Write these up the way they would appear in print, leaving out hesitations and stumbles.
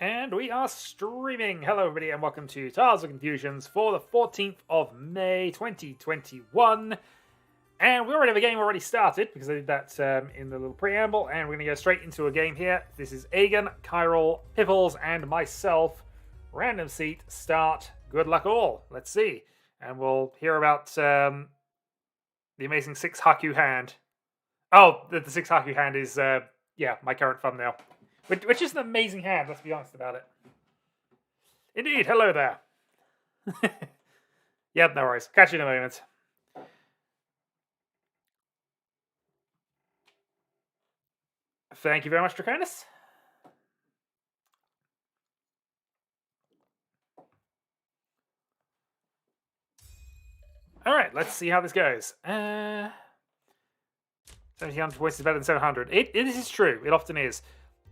And we are streaming. Hello, everybody, and welcome to Tiles of Confusions for the 14th of May 2021. And we already have a game already started because I did that in the little preamble, and we're going to go straight into a game here. This is Aegon, Kyril, Piffles, and myself. Random seat, start. Good luck all. Let's see. And we'll hear about the amazing 6 Haku hand. Oh, the 6 Haku hand is, yeah, my current thumbnail. Which is an amazing hand, let's be honest about it. Indeed, hello there. Yep, no worries. Catch you in a moment. Thank you very much, Draconis. Alright, let's see how this goes. 1700 points is better than 700. It is true, it often is.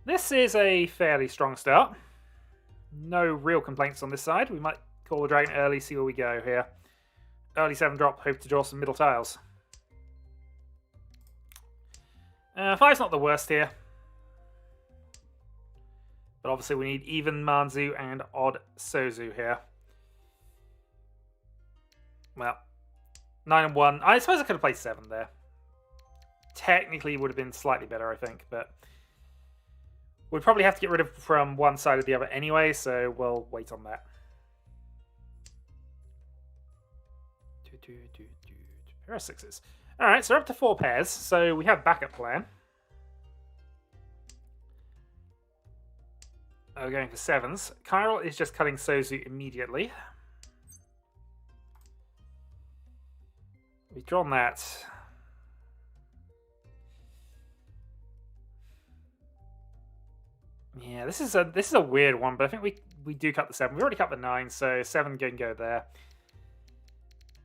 This is a fairly strong start. No real complaints on this side. We might call the dragon early, see where we go here. Early 7-drop, hope to draw some middle tiles. 5's not the worst here. But obviously we need even Manzu and odd Sozu here. Well, 9 and 1. I suppose I could have played 7 there. Technically would have been slightly better, I think, but we'd probably have to get rid of from one side or the other anyway, so we'll wait on that. Pair of 6s. Alright, so we're up to 4 pairs, so we have backup plan. We're going for 7s. Kyril is just cutting Sozu immediately. We've drawn that. Yeah, this is a weird one, but I think we do cut the 7. We already cut the 9, so 7 can go there.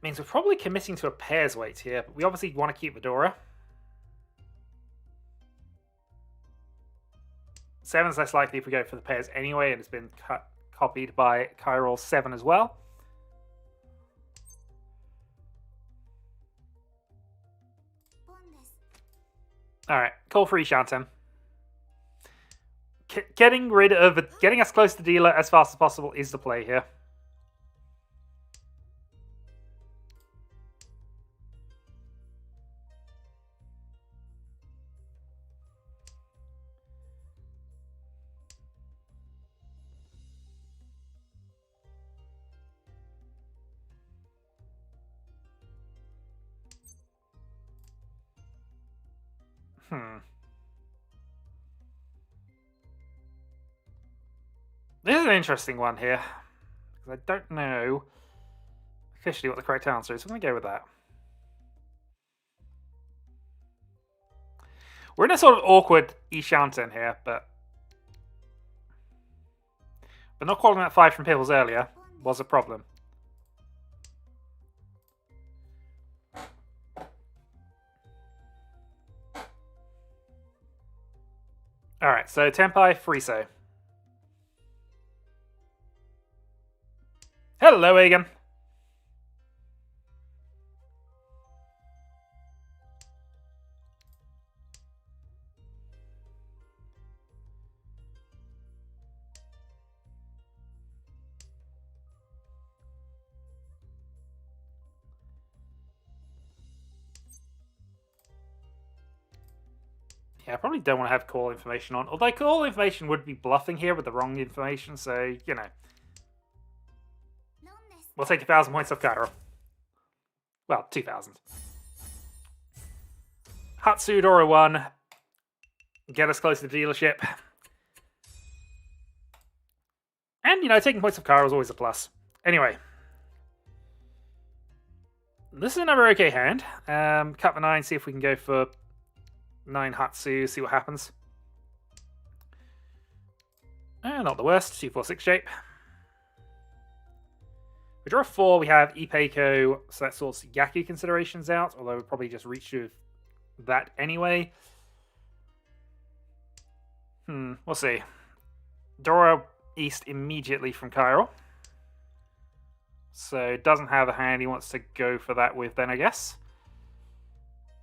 Means we're probably committing to a pair's weight here, but we obviously want to keep the Dora. 7's less likely if we go for the pairs anyway, and it's been copied by Kyril's 7 as well. Alright, call for Ishanten. Getting us close to dealer as fast as possible is the play here. This is an interesting one here, because I don't know officially what the correct answer is. I'm going to go with that. We're in a sort of awkward Ishanten here, but not calling that 5 from Piffles earlier was a problem. Alright, so Tenpai, Friso. Hello, Aegon. Yeah, I probably don't want to have call information on. Although call information would be bluffing here with the wrong information, so, you know. We'll take 1,000 points off Kyril. Well, 2,000. Hatsu Dora 1. Get us close to the dealership. And, you know, taking points off Kyril is always a plus. Anyway. This is another okay hand. Cut the 9, see if we can go for 9 Hatsu, see what happens. Not the worst. 2-4-6 shape. We draw a 4, we have Ipeiko, so that sorts Yaku considerations out, although we'll probably just reach with that anyway. We'll see. Dora East immediately from Kyril. So doesn't have a hand he wants to go for that with then, I guess.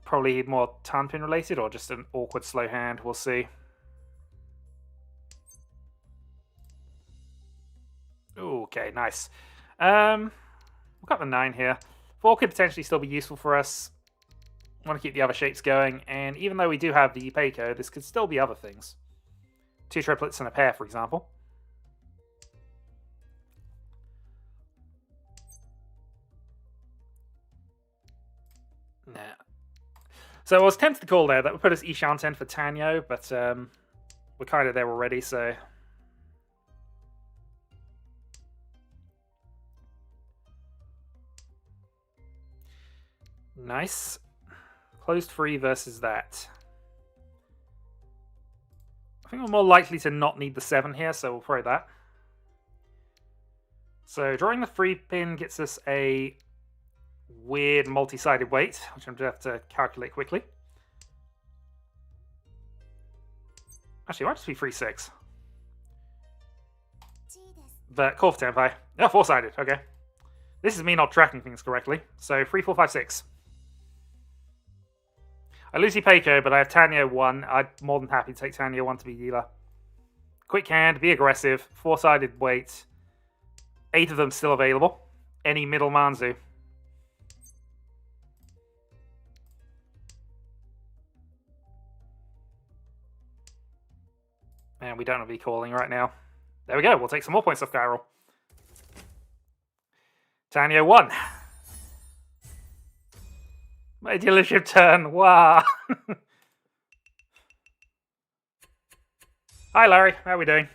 Probably more Tanpin related, or just an awkward slow hand, we'll see. Okay, nice. We've got the 9 here. 4 could potentially still be useful for us. Want to keep the other shapes going, and even though we do have the Peiko, this could still be other things. 2 triplets and a pair, for example. Nah. So I was tempted to call there. That would put us Ishanten for Tanyo, but we're kind of there already, so... Nice. Closed free versus that. I think we're more likely to not need the 7 here, so we'll throw that. So drawing the free pin gets us a weird multi-sided weight, which I'm going to have to calculate quickly. Actually, it might just be 3-6. But call for Tenpai. Oh, 4-sided, okay. This is me not tracking things correctly. So 3, 4, 5, 6. I lose Peiko, but I have Tanyo 1. I'm more than happy to take Tanyo 1 to be dealer. Quick hand, be aggressive. 4-sided weight. 8 of them still available. Any middle Manzu. And we don't have to be calling right now. There we go. We'll take some more points off Gyral. Tanyo 1. My dealership turn. Wow. Hi, Larry. How are we doing?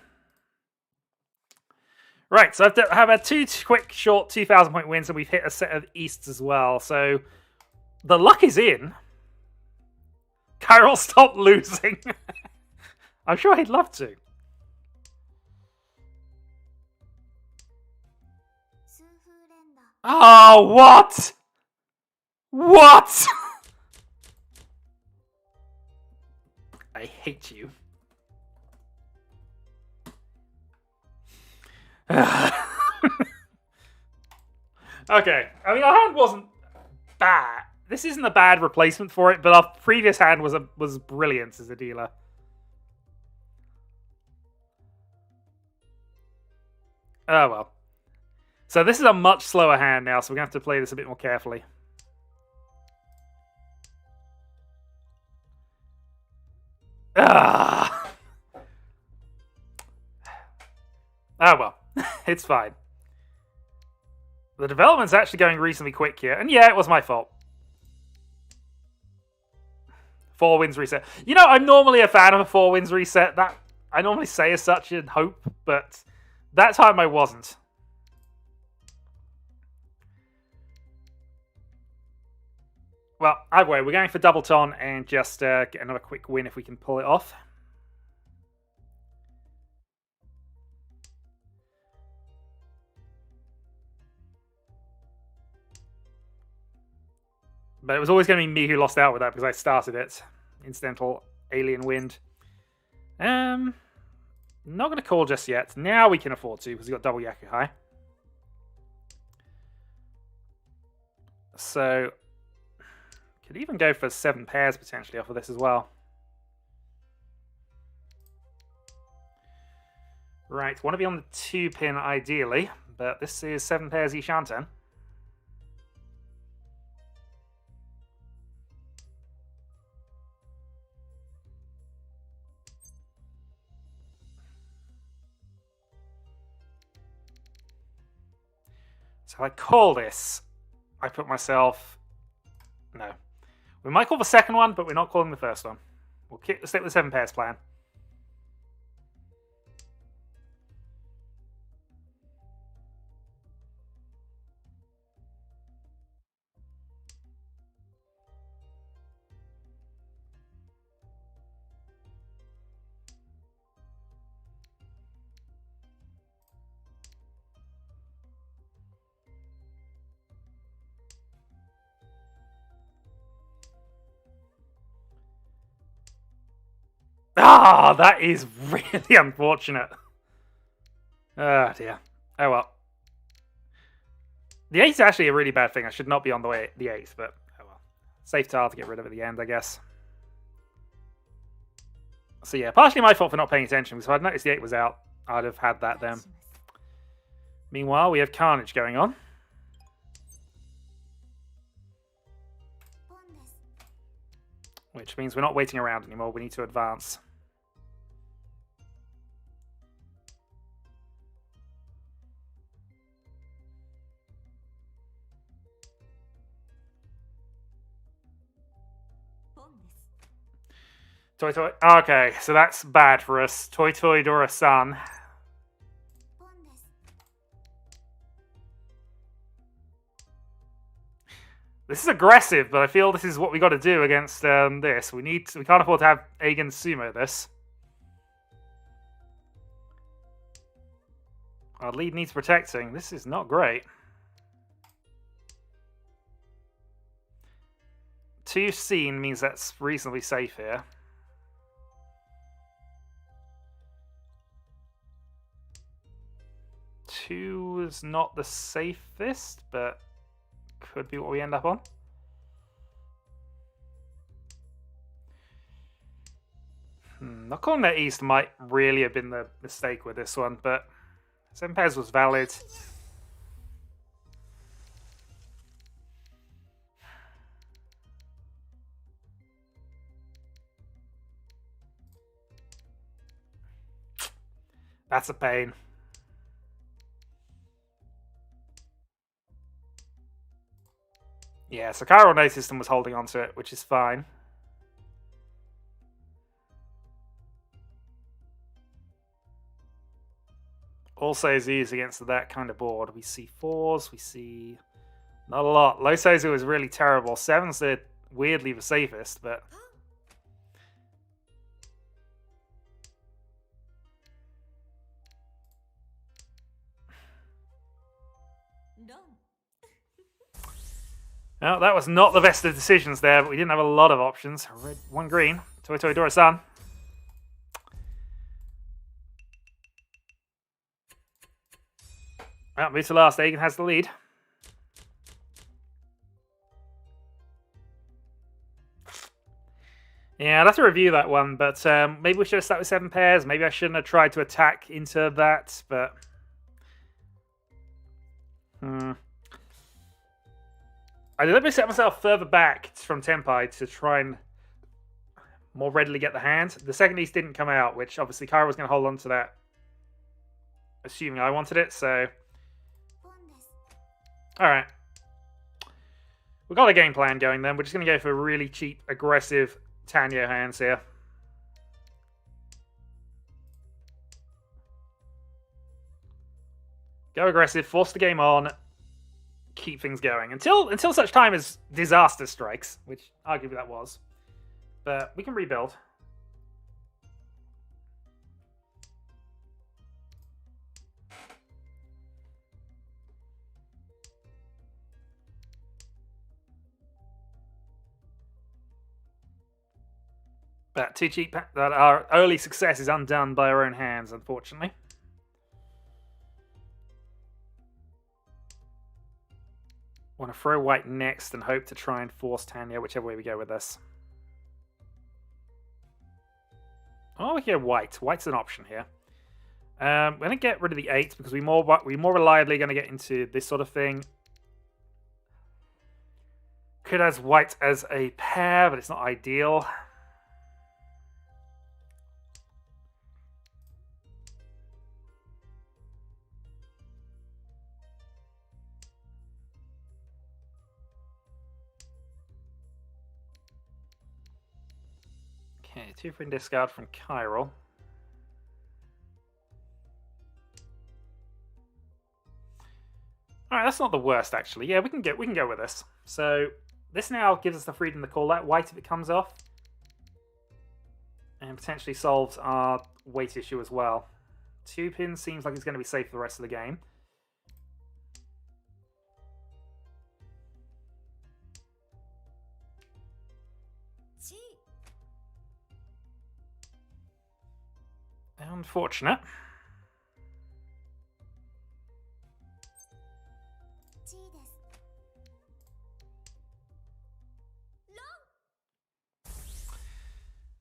Right, so I've had 2 quick, short 2,000-point wins, and we've hit a set of Easts as well. So the luck is in. Kyril, stop losing. I'm sure he'd love to. Oh, what? What? I hate you. Okay, I mean, our hand wasn't bad. This isn't a bad replacement for it, but our previous hand was brilliant as a dealer. Oh well. So this is a much slower hand now, so we're going to have to play this a bit more carefully. Ah. Oh well, it's fine. The development's actually going reasonably quick here, and yeah, it was my fault. 4 wins reset. You know, I'm normally a fan of a 4 wins reset. That I normally say as such in hope, but that time I wasn't. Well, either way, we're going for double ton and just get another quick win if we can pull it off. But it was always going to be me who lost out with that because I started it. Incidental alien wind. Not going to call just yet. Now we can afford to because we've got double Yakuhai. So, could even go for 7 pairs potentially off of this as well. Right, want to be on the 2 pin ideally, but this is 7 pairs Ishanten. So if I call this, I put myself... No. We might call the second one, but we're not calling the first one. We'll stick with the 7 pairs plan. Ah, that is really unfortunate. Oh, dear. Oh, well. The 8 is actually a really bad thing. I should not be on the 8th, but oh well. Safe tile to get rid of at the end, I guess. So yeah, partially my fault for not paying attention, because if I'd noticed the 8 was out, I'd have had that then. Meanwhile, we have carnage going on. Which means we're not waiting around anymore. We need to advance. Toi Toi. Okay, so that's bad for us. Toi Toi Dora-san. This is aggressive, but I feel this is what we got to do against this. We can't afford to have Agen sumo this. Our lead needs protecting. This is not great. 2 seen means that's reasonably safe here. Two is not the safest, but could be what we end up on. Not calling that east might really have been the mistake with this one, but 7 pairs was valid. That's a pain. Yeah, so Cairo noticed and was holding on to it, which is fine. Also Z's against that kind of board. We see 4s, we see not a lot. Low Sozu is really terrible. 7s are weirdly the safest, but... Well, that was not the best of decisions there, but we didn't have a lot of options. Red, 1 green. Toi Toi Dora-san. Well, move to last. Agen has the lead. Yeah, I'd have to review that one, but maybe we should have started with 7 pairs. Maybe I shouldn't have tried to attack into that, but... I deliberately set myself further back from Tenpai to try and more readily get the hand. The second East didn't come out, which obviously Kyra was going to hold on to that, assuming I wanted it, so... Alright. We've got a game plan going then. We're just going to go for really cheap, aggressive Tanyo hands here. Go aggressive, force the game on, keep things going until such time as disaster strikes, which arguably that was. But we can rebuild. But too cheap that our early success is undone by our own hands, unfortunately. Want to throw white next and hope to try and force Tanya, whichever way we go with this. Oh, we can go white. White's an option here. We're going to get rid of the 8 because we're more reliably going to get into this sort of thing. Could have white as a pair, but it's not ideal. Okay, 2 for discard from Chiral. Alright, that's not the worst actually. Yeah, we can go with this. So this now gives us the freedom to call that white if it comes off. And potentially solves our weight issue as well. 2 pins seems like it's going to be safe for the rest of the game. Unfortunate.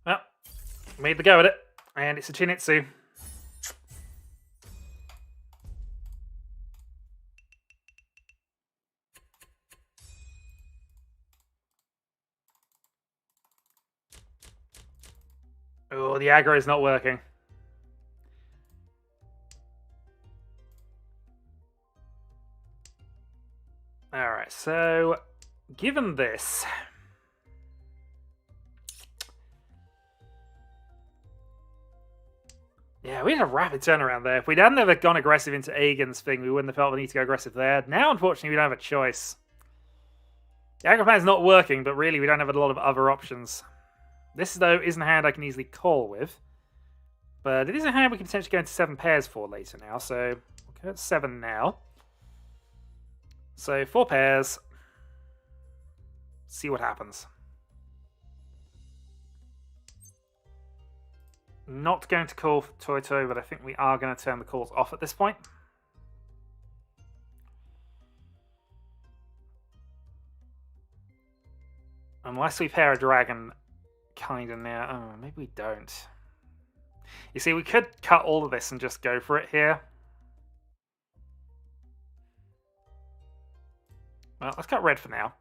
Well, made the go at it, and it's a Chinitsu. Oh, the aggro is not working. Alright, so given this, yeah, we had a rapid turnaround there. If we hadn't ever gone aggressive into Aegon's thing, we wouldn't have felt the need to go aggressive there. Now, unfortunately, we don't have a choice. The aggro plan is not working, but really, we don't have a lot of other options. This, though, isn't a hand I can easily call with. But it is a hand we can potentially go into 7 pairs for later now, so we'll go at 7 now. So, 4 pairs. See what happens. Not going to call for Toi, but I think we are going to turn the calls off at this point. Unless we pair a dragon kind of now. Oh, maybe we don't. You see, we could cut all of this and just go for it here. Well, let's cut red for now.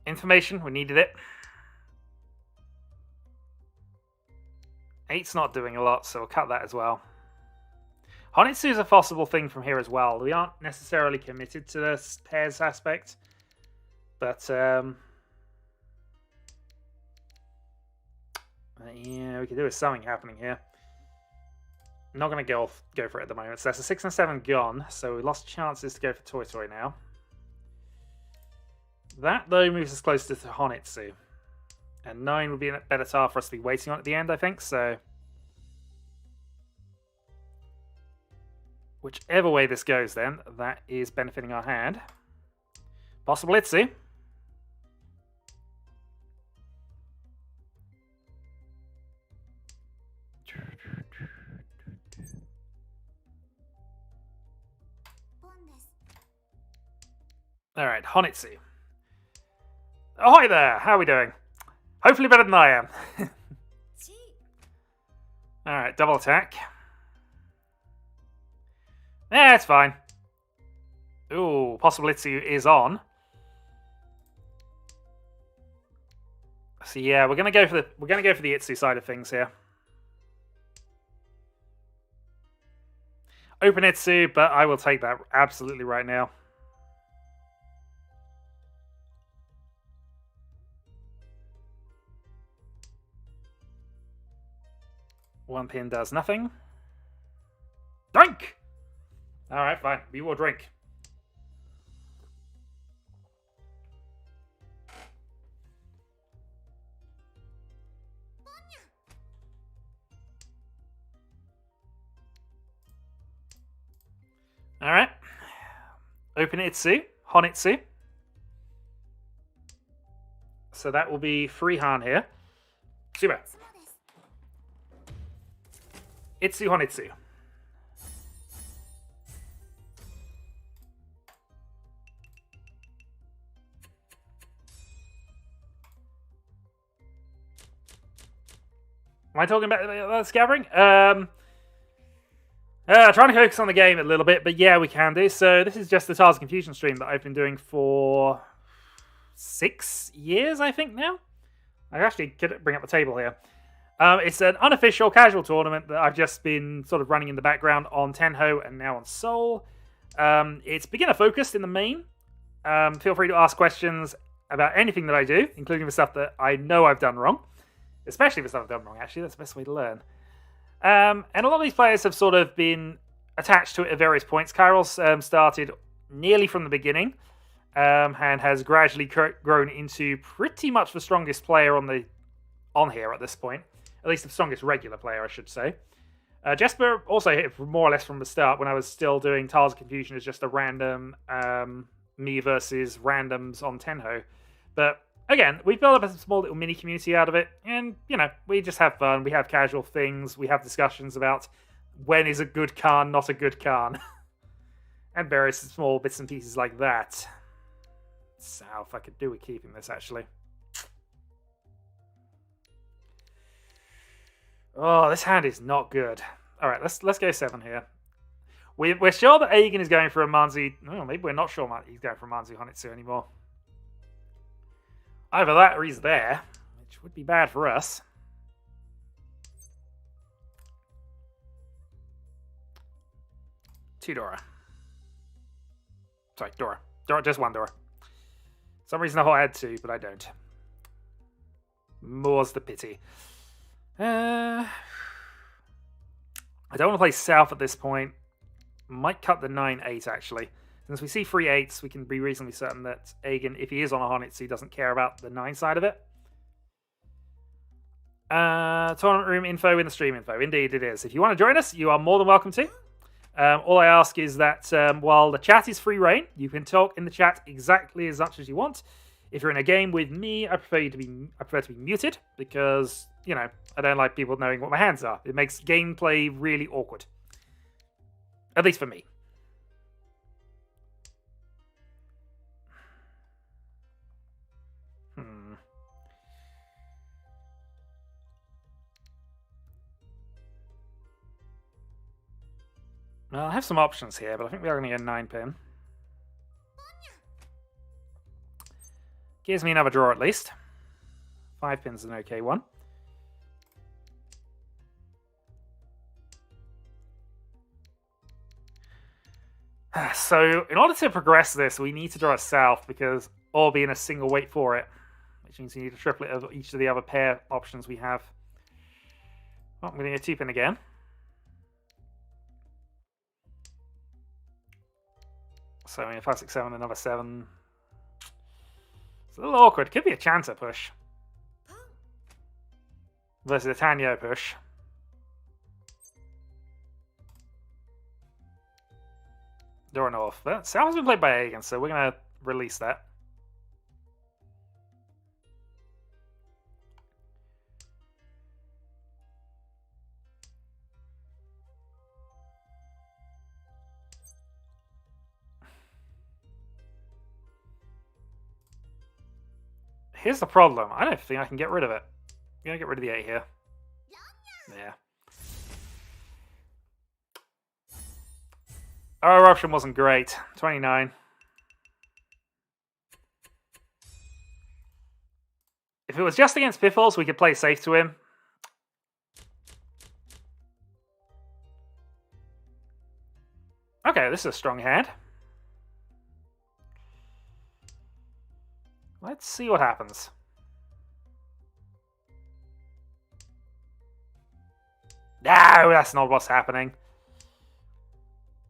Information, we needed it. 8's not doing a lot, so we'll cut that as well. Honitsu is a possible thing from here as well. We aren't necessarily committed to this pairs aspect, but yeah, we could do with something happening here. I'm not going to go for it at the moment. So that's a 6 and 7 gone, so we lost chances to go for Toi now. That, though, moves us closer to Honitsu. And 9 would be a better tile for us to be waiting on at the end, I think, so... Whichever way this goes, then, that is benefiting our hand. Possible Itzy. Alright, Honitsu. Ahoy there! How are we doing? Hopefully better than I am. Alright, double attack. Yeah, it's fine. Ooh, possibility is on. So yeah, we're gonna go for the Itsu side of things here. Open Itsu, but I will take that absolutely right now. One pin does nothing. Drink! Alright, fine. We will drink. Alright. Open Itsu. Honitsu. So that will be free Han here. Super. Itsu Honitsu. Am I talking about scattering? Trying to focus on the game a little bit, but yeah, we can do. So this is just the Tiles of Confusion stream that I've been doing for 6 years, I think, now. I actually could bring up the table here. It's an unofficial casual tournament that I've just been sort of running in the background on Tenho and now on Seoul. It's beginner focused in the main. Feel free to ask questions about anything that I do, including the stuff that I know I've done wrong. Especially the stuff I've done wrong, actually. That's the best way to learn. And a lot of these players have sort of been attached to it at various points. Kairos started nearly from the beginning and has gradually grown into pretty much the strongest player on here at this point. At least the strongest regular player, I should say. Jesper also hit more or less from the start when I was still doing Tiles of Confusion as just a random me versus randoms on Tenho. But again, we built up a small little mini community out of it, and, you know, we just have fun. We have casual things. We have discussions about when is a good Khan not a good Khan. And various small bits and pieces like that. So, if I could do with keeping this, actually. Oh, this hand is not good. Alright, let's go 7 here. We're sure that Aegon is going for a Manzi... Oh, maybe we're not sure he's going for a Manzi Honitsu anymore. Either that or he's there, which would be bad for us. Two Dora. Sorry, Dora. Just one Dora. For some reason I thought I had two, but I don't. More's the pity. I don't want to play south at this point. Might cut the 9-8 actually. Since we see 3 8s, we can be reasonably certain that Aegon, if he is on a Honitsu, doesn't care about the 9 side of it. Tournament room info in the stream info. Indeed it is. If you want to join us, you are more than welcome to. All I ask is that while the chat is free reign, you can talk in the chat exactly as much as you want. If you're in a game with me, I prefer to be muted because, you know, I don't like people knowing what my hands are. It makes gameplay really awkward. At least for me. Well, I have some options here, but I think we are going to get a 9-pin. Gives me another draw at least. 5 pins is an okay one. So, in order to progress this, we need to draw a south because or be in a single weight for it, which means we need a triplet of each of the other pair options we have. Oh, I'm going to get a 2-pin again. So, I mean, 5, 6, 7, another 7. It's a little awkward. Could be a Chanter push. Versus a Tanyo push. Door North. But South has been played by Aegon, so we're going to release that. Here's the problem. I don't think I can get rid of it. I'm going to get rid of the 8 here. Yeah. Our eruption wasn't great. 29. If it was just against Piffles, we could play safe to him. Okay, this is a strong hand. Let's see what happens. No, that's not what's happening.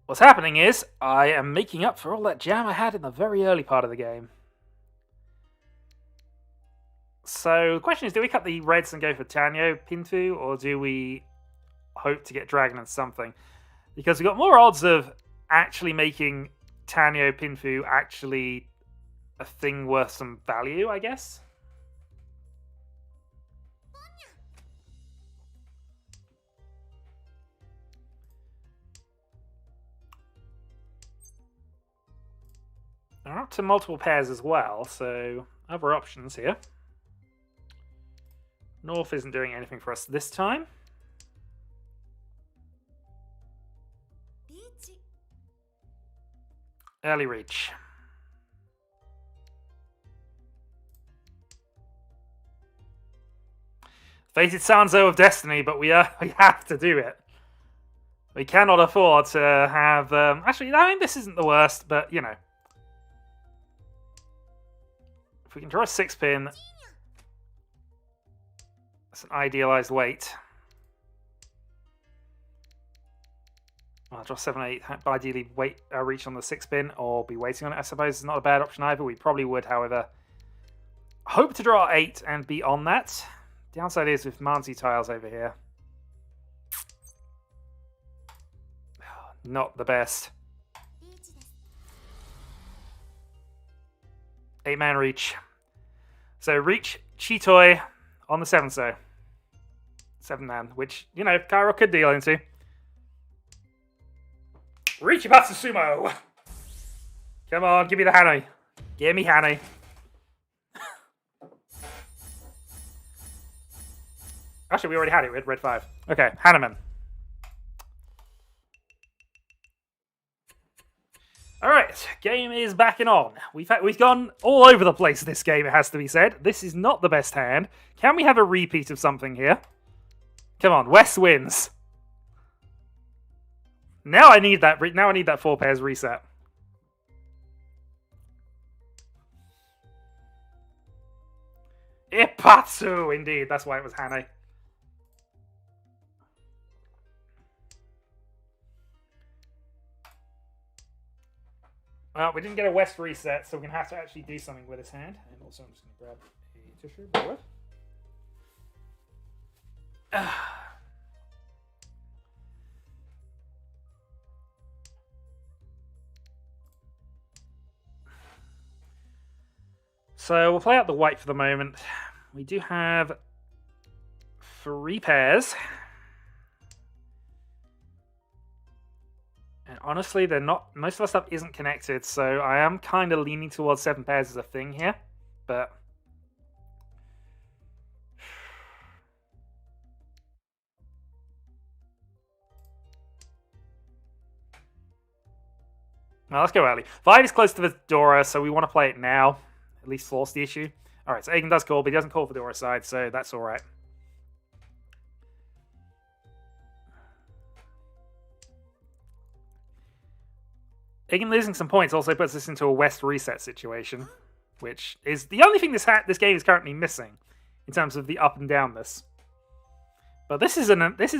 What's happening is, I am making up for all that jam I had in the very early part of the game. So, the question is, do we cut the reds and go for Tanyo Pinfu, or do we hope to get Dragon and something? Because we've got more odds of actually making Tanyo Pinfu actually a thing worth some value, I guess. They're up to multiple pairs as well, so other options here. North isn't doing anything for us this time. Early Reach. Fated Sanzo of Destiny, but we have to do it. We cannot afford to have... actually, I mean, this isn't the worst, but, you know. If we can draw a 6-pin, that's an idealized weight. Well, I'll draw 7, 8, ideally reach on the 6-pin, or be waiting on it, I suppose. It's not a bad option either. We probably would, however, hope to draw 8 and be on that. Downside is with Manzi tiles over here. Not the best. 8-man Reach. So Reach, Chitoi on the 7-so. 7-man, which, you know, Cairo could deal into. Riichi Sumo! Come on, give me the Hanoi. Give me Hanoi. Actually, we already had it. We had red 5. Okay, Hanneman. Alright, game is backing on. We've gone all over the place this game, it has to be said. This is not the best hand. Can we have a repeat of something here? Come on, West wins. Now I need that 4 pairs reset. Ipatsu, indeed. That's why it was Hane. Well, we didn't get a West reset, so we're going to have to actually do something with his hand. And also, I'm just going to grab a tissue. Bear with. So we'll play out the white for the moment. We do have 3 pairs. And honestly, they're not. Most of our stuff isn't connected, so I am kind of leaning towards 7 pairs as a thing here. But well, let's go early. 5 is close to the Dora, so we want to play it now. At least force the issue. Alright, so Agen does call, but he doesn't call for the Dora side, so that's alright. Agen losing some points also puts us into a West reset situation, which is the only thing this game is currently missing in terms of the up and downness. But this is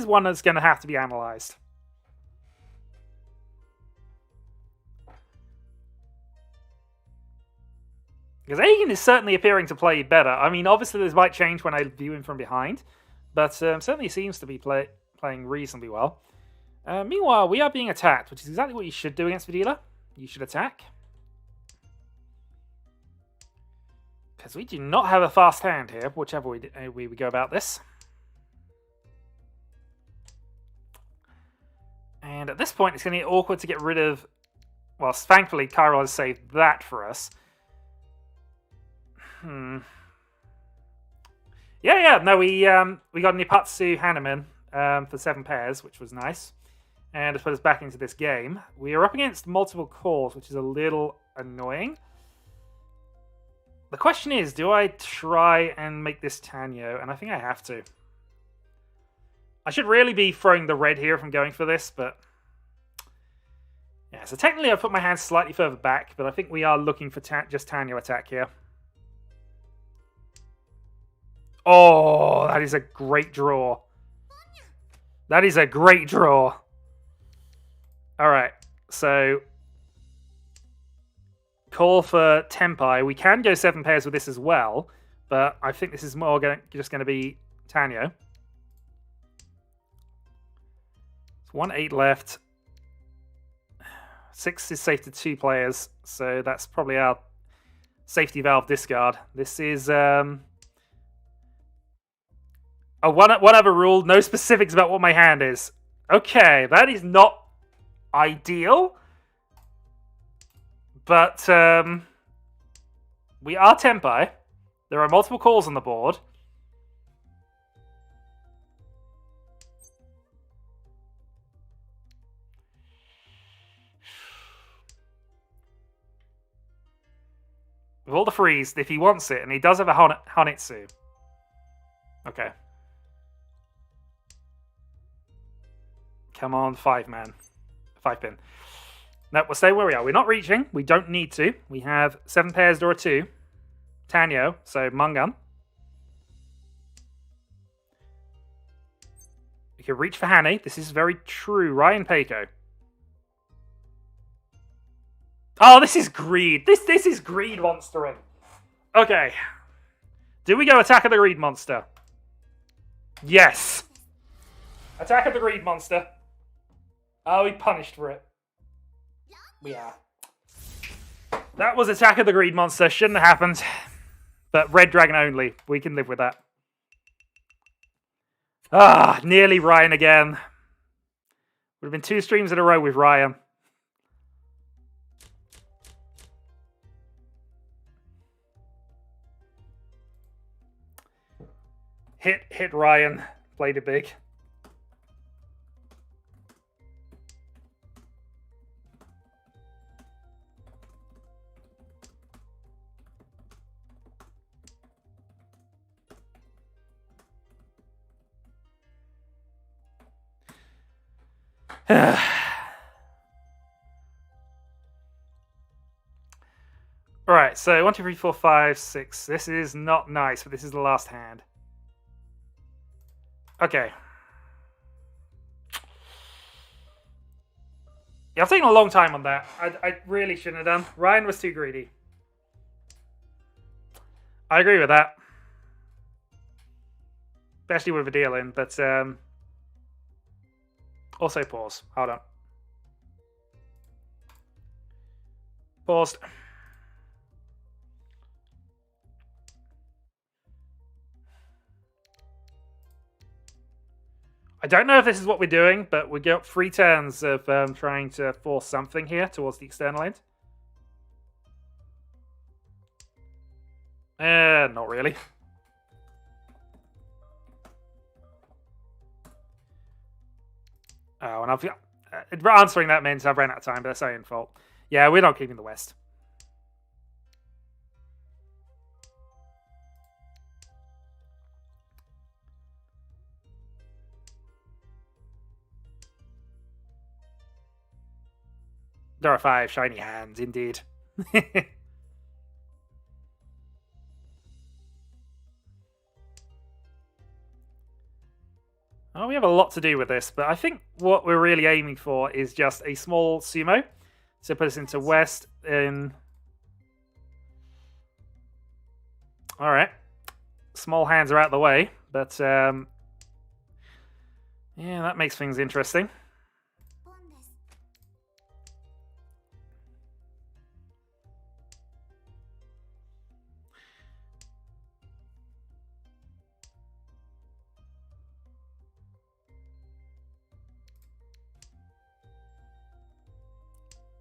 one that's going to have to be analysed. Because Agen is certainly appearing to play better. I mean, obviously this might change when I view him from behind, but certainly seems to be playing reasonably well. Meanwhile, we are being attacked, which is exactly what you should do against Vidila. You should attack. Because we do not have a fast hand here, whichever way we go about this. And at this point, it's going to get awkward to get rid of... Well, thankfully, Cairo has saved that for us. Yeah, no, we got an Ipatsu Hanuman for 7 pairs, which was nice. And to put us back into this game. We are up against multiple calls, which is a little annoying. The question is, do I try and make this Tanyo? And I think I have to. I should really be throwing the red here if I'm going for this, but... Yeah, so technically I've put my hand slightly further back, but I think we are looking for just Tanyo attack here. Oh, that is a great draw. That is a great draw. Alright, so... Call for Tenpai. We can go 7 pairs with this as well, but I think this is more just going to be Tanyo. It's 1-8 left. 6 is safe to 2 players, so that's probably our safety valve discard. This is... Oh, one other rule, no specifics about what my hand is. Okay, that is not ideal. But, we are Tenpai. There are multiple calls on the board. With all the freeze, if he wants it, and he does have a Hanitsu. Okay. Come on, 5-man. 5-pin. No, we'll stay where we are. We're not reaching. We don't need to. We have 7 pairs, Dora 2. Tanyo, so Mungan. We can reach for Hane. This is very true. Ryan Peiko. Oh, this is greed. This is greed monstering. Okay. Do we go Attack of the Greed Monster? Yes. Attack of the Greed Monster. Are we punished for it? We are. That was Attack of the Greed Monster. Shouldn't have happened. But Red Dragon only. We can live with that. Ah, nearly Ryan again. Would have been 2 streams in a row with Ryan. Hit Ryan. Played it big. Alright, so 1, 2, 3, 4, 5, 6. This is not nice, but this is the last hand. Okay. Yeah, I've taken a long time on that. I really shouldn't have done. Ryan was too greedy. I agree with that. Especially with a deal in, but also pause. Hold on. Paused. I don't know if this is what we're doing, but we got 3 turns of trying to force something here towards the external end. Not really. Oh, and I've answering that means I've ran out of time, but that's my own fault. Yeah, we're not keeping the West. There are 5 shiny hands, indeed. Oh, we have a lot to do with this, but I think what we're really aiming for is just a small sumo to put us into West in... Alright. Small hands are out of the way, but yeah, that makes things interesting.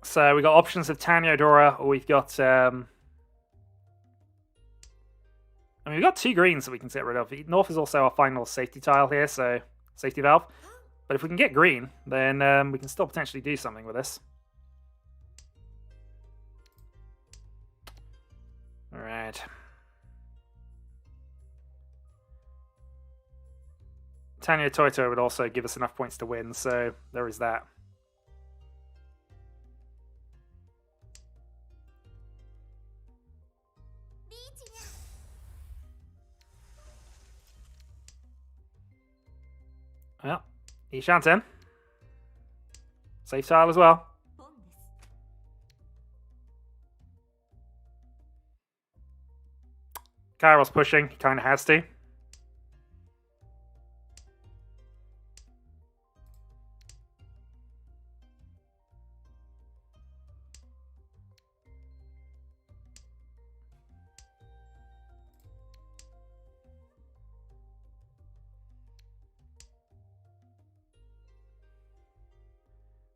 So we got options of Tanya Dora, or we've got I mean, we've got 2 greens that we can get rid of. North is also our final safety tile here, so safety valve. But if we can get green, then we can still potentially do something with this. Alright. Tanya Toto would also give us enough points to win, so there is that. Well, Ishanten. Safe tile as well. Kairos pushing, he kind of has to.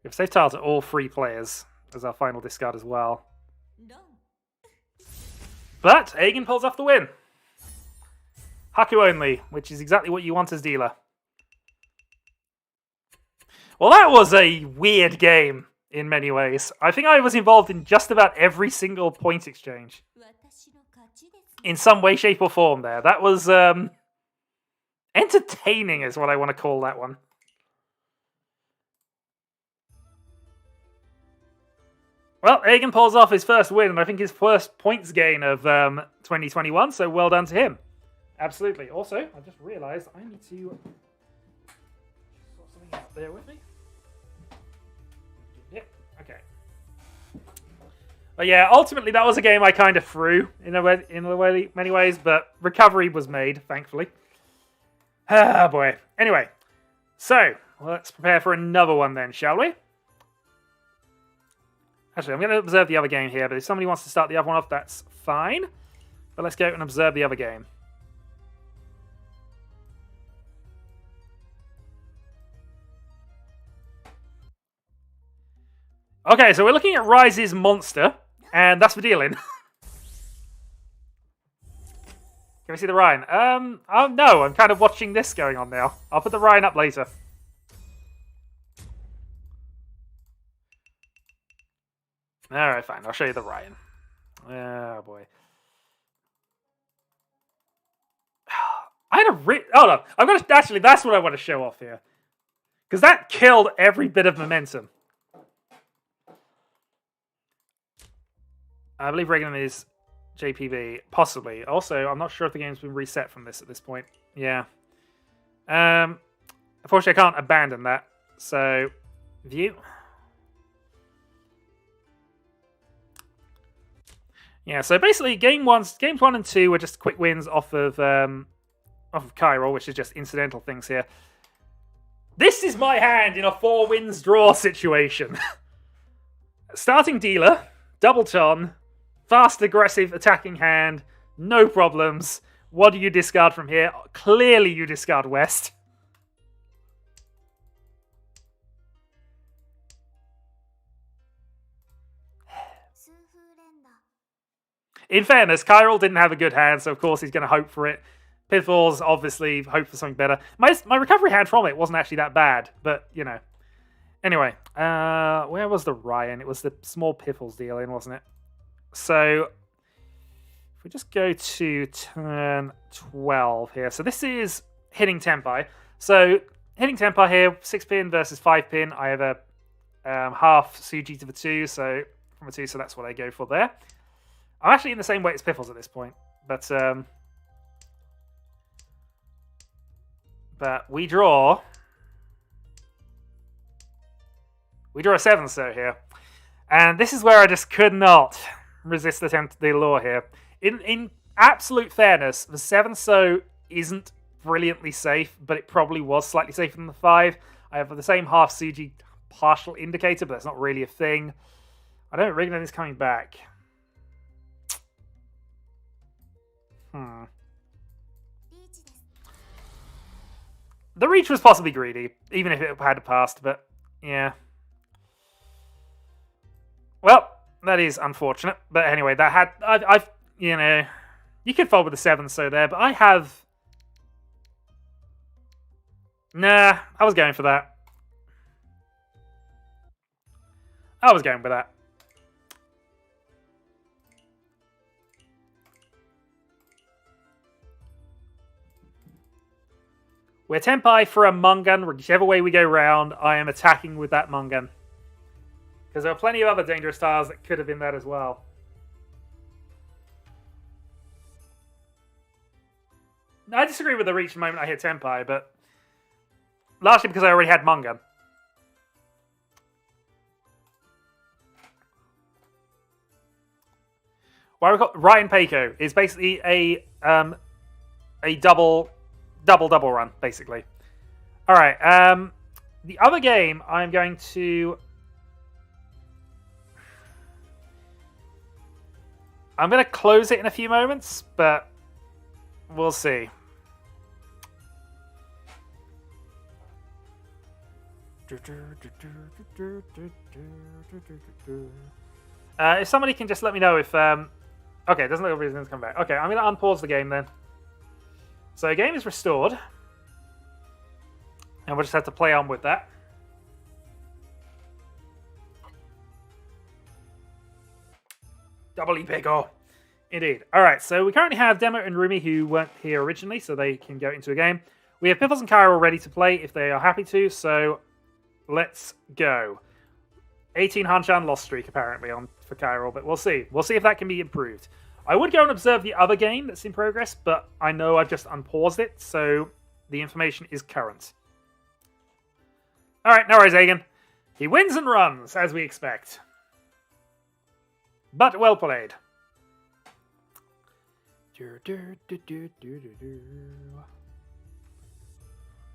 We have safe tile to all 3 players as our final discard as well. But Aegon pulls off the win. Haku only, which is exactly what you want as dealer. Well, that was a weird game in many ways. I think I was involved in just about every single point exchange. In some way, shape, or form there. That was entertaining is what I want to call that one. Well, Aegon pulls off his first win, and I think his first points gain of 2021, so well done to him. Absolutely. Also, I just realised I need to sort something out there with me. Yep, okay. But yeah, ultimately that was a game I kind of threw in many ways, but recovery was made, thankfully. Ah, boy. Anyway, so let's prepare for another one then, shall we? Actually, I'm going to observe the other game here, but if somebody wants to start the other one off, that's fine. But let's go and observe the other game. Okay, so we're looking at Rise's Monster, and that's for dealing. Can we see the Rhine? Oh no, I'm kind of watching this going on now. I'll put the Rhine up later. Alright, fine. I'll show you the Ryan. Oh, boy. I had a hold on. I'm gonna actually. That's what I want to show off here. Because that killed every bit of momentum. I believe regular is JPV, possibly. Also, I'm not sure if the game's been reset from this at this point. Yeah. Unfortunately, I can't abandon that. So, view. Yeah, so basically, games 1 and 2 were just quick wins off of Chiral, which is just incidental things here. This is my hand in a 4 wins draw situation. Starting dealer, double ton, fast, aggressive, attacking hand, no problems. What do you discard from here? Clearly, you discard West. In fairness, Chiral didn't have a good hand, so of course he's going to hope for it. Pitfalls, obviously, hope for something better. My recovery hand from it wasn't actually that bad, but, you know. Anyway, where was the Ryan? It was the small Pitfalls deal in, wasn't it? So, if we just go to turn 12 here. So this is hitting Tenpai. So, hitting Tenpai here, 6-pin versus 5-pin. I have a half Suji to the 2, so from a 2, so that's what I go for there. I'm actually in the same weight as Piffles at this point, but we draw a 7 so here, and this is where I just could not resist the lure here. In absolute fairness, the 7 so isn't brilliantly safe, but it probably was slightly safer than the 5. I have the same half Suji partial indicator, but that's not really a thing. I don't really know this coming back. The Riichi was possibly greedy, even if it had passed, but yeah. Well, that is unfortunate. But anyway, that had I've you know, you could fold with the 7 so there, but I have. Nah, I was going for that. I was going with that. We're Tenpai for a Mungan. Whichever way we go round, I am attacking with that Mungan. Because there are plenty of other dangerous tiles that could have been that as well. I disagree with the Riichi the moment I hit Tenpai, but largely because I already had Mungan. What we got Ryan Peiko is basically a double run, basically. All right. The other game I'm going to close it in a few moments, but we'll see. If somebody can just let me know if okay, it doesn't look like everything's going to come back. Okay, I'm going to unpause the game then. So the game is restored. And we'll just have to play on with that. Double Ipeko. Indeed. Alright, so we currently have Demo and Rumi who weren't here originally, so they can go into a game. We have Piffles and Chiral ready to play if they are happy to, so let's go. 18 Hanshan loss streak apparently for Chiral, but we'll see. We'll see if that can be improved. I would go and observe the other game that's in progress, but I know I've just unpaused it, so the information is current. Alright, no worries, Hagen. He wins and runs, as we expect. But well played.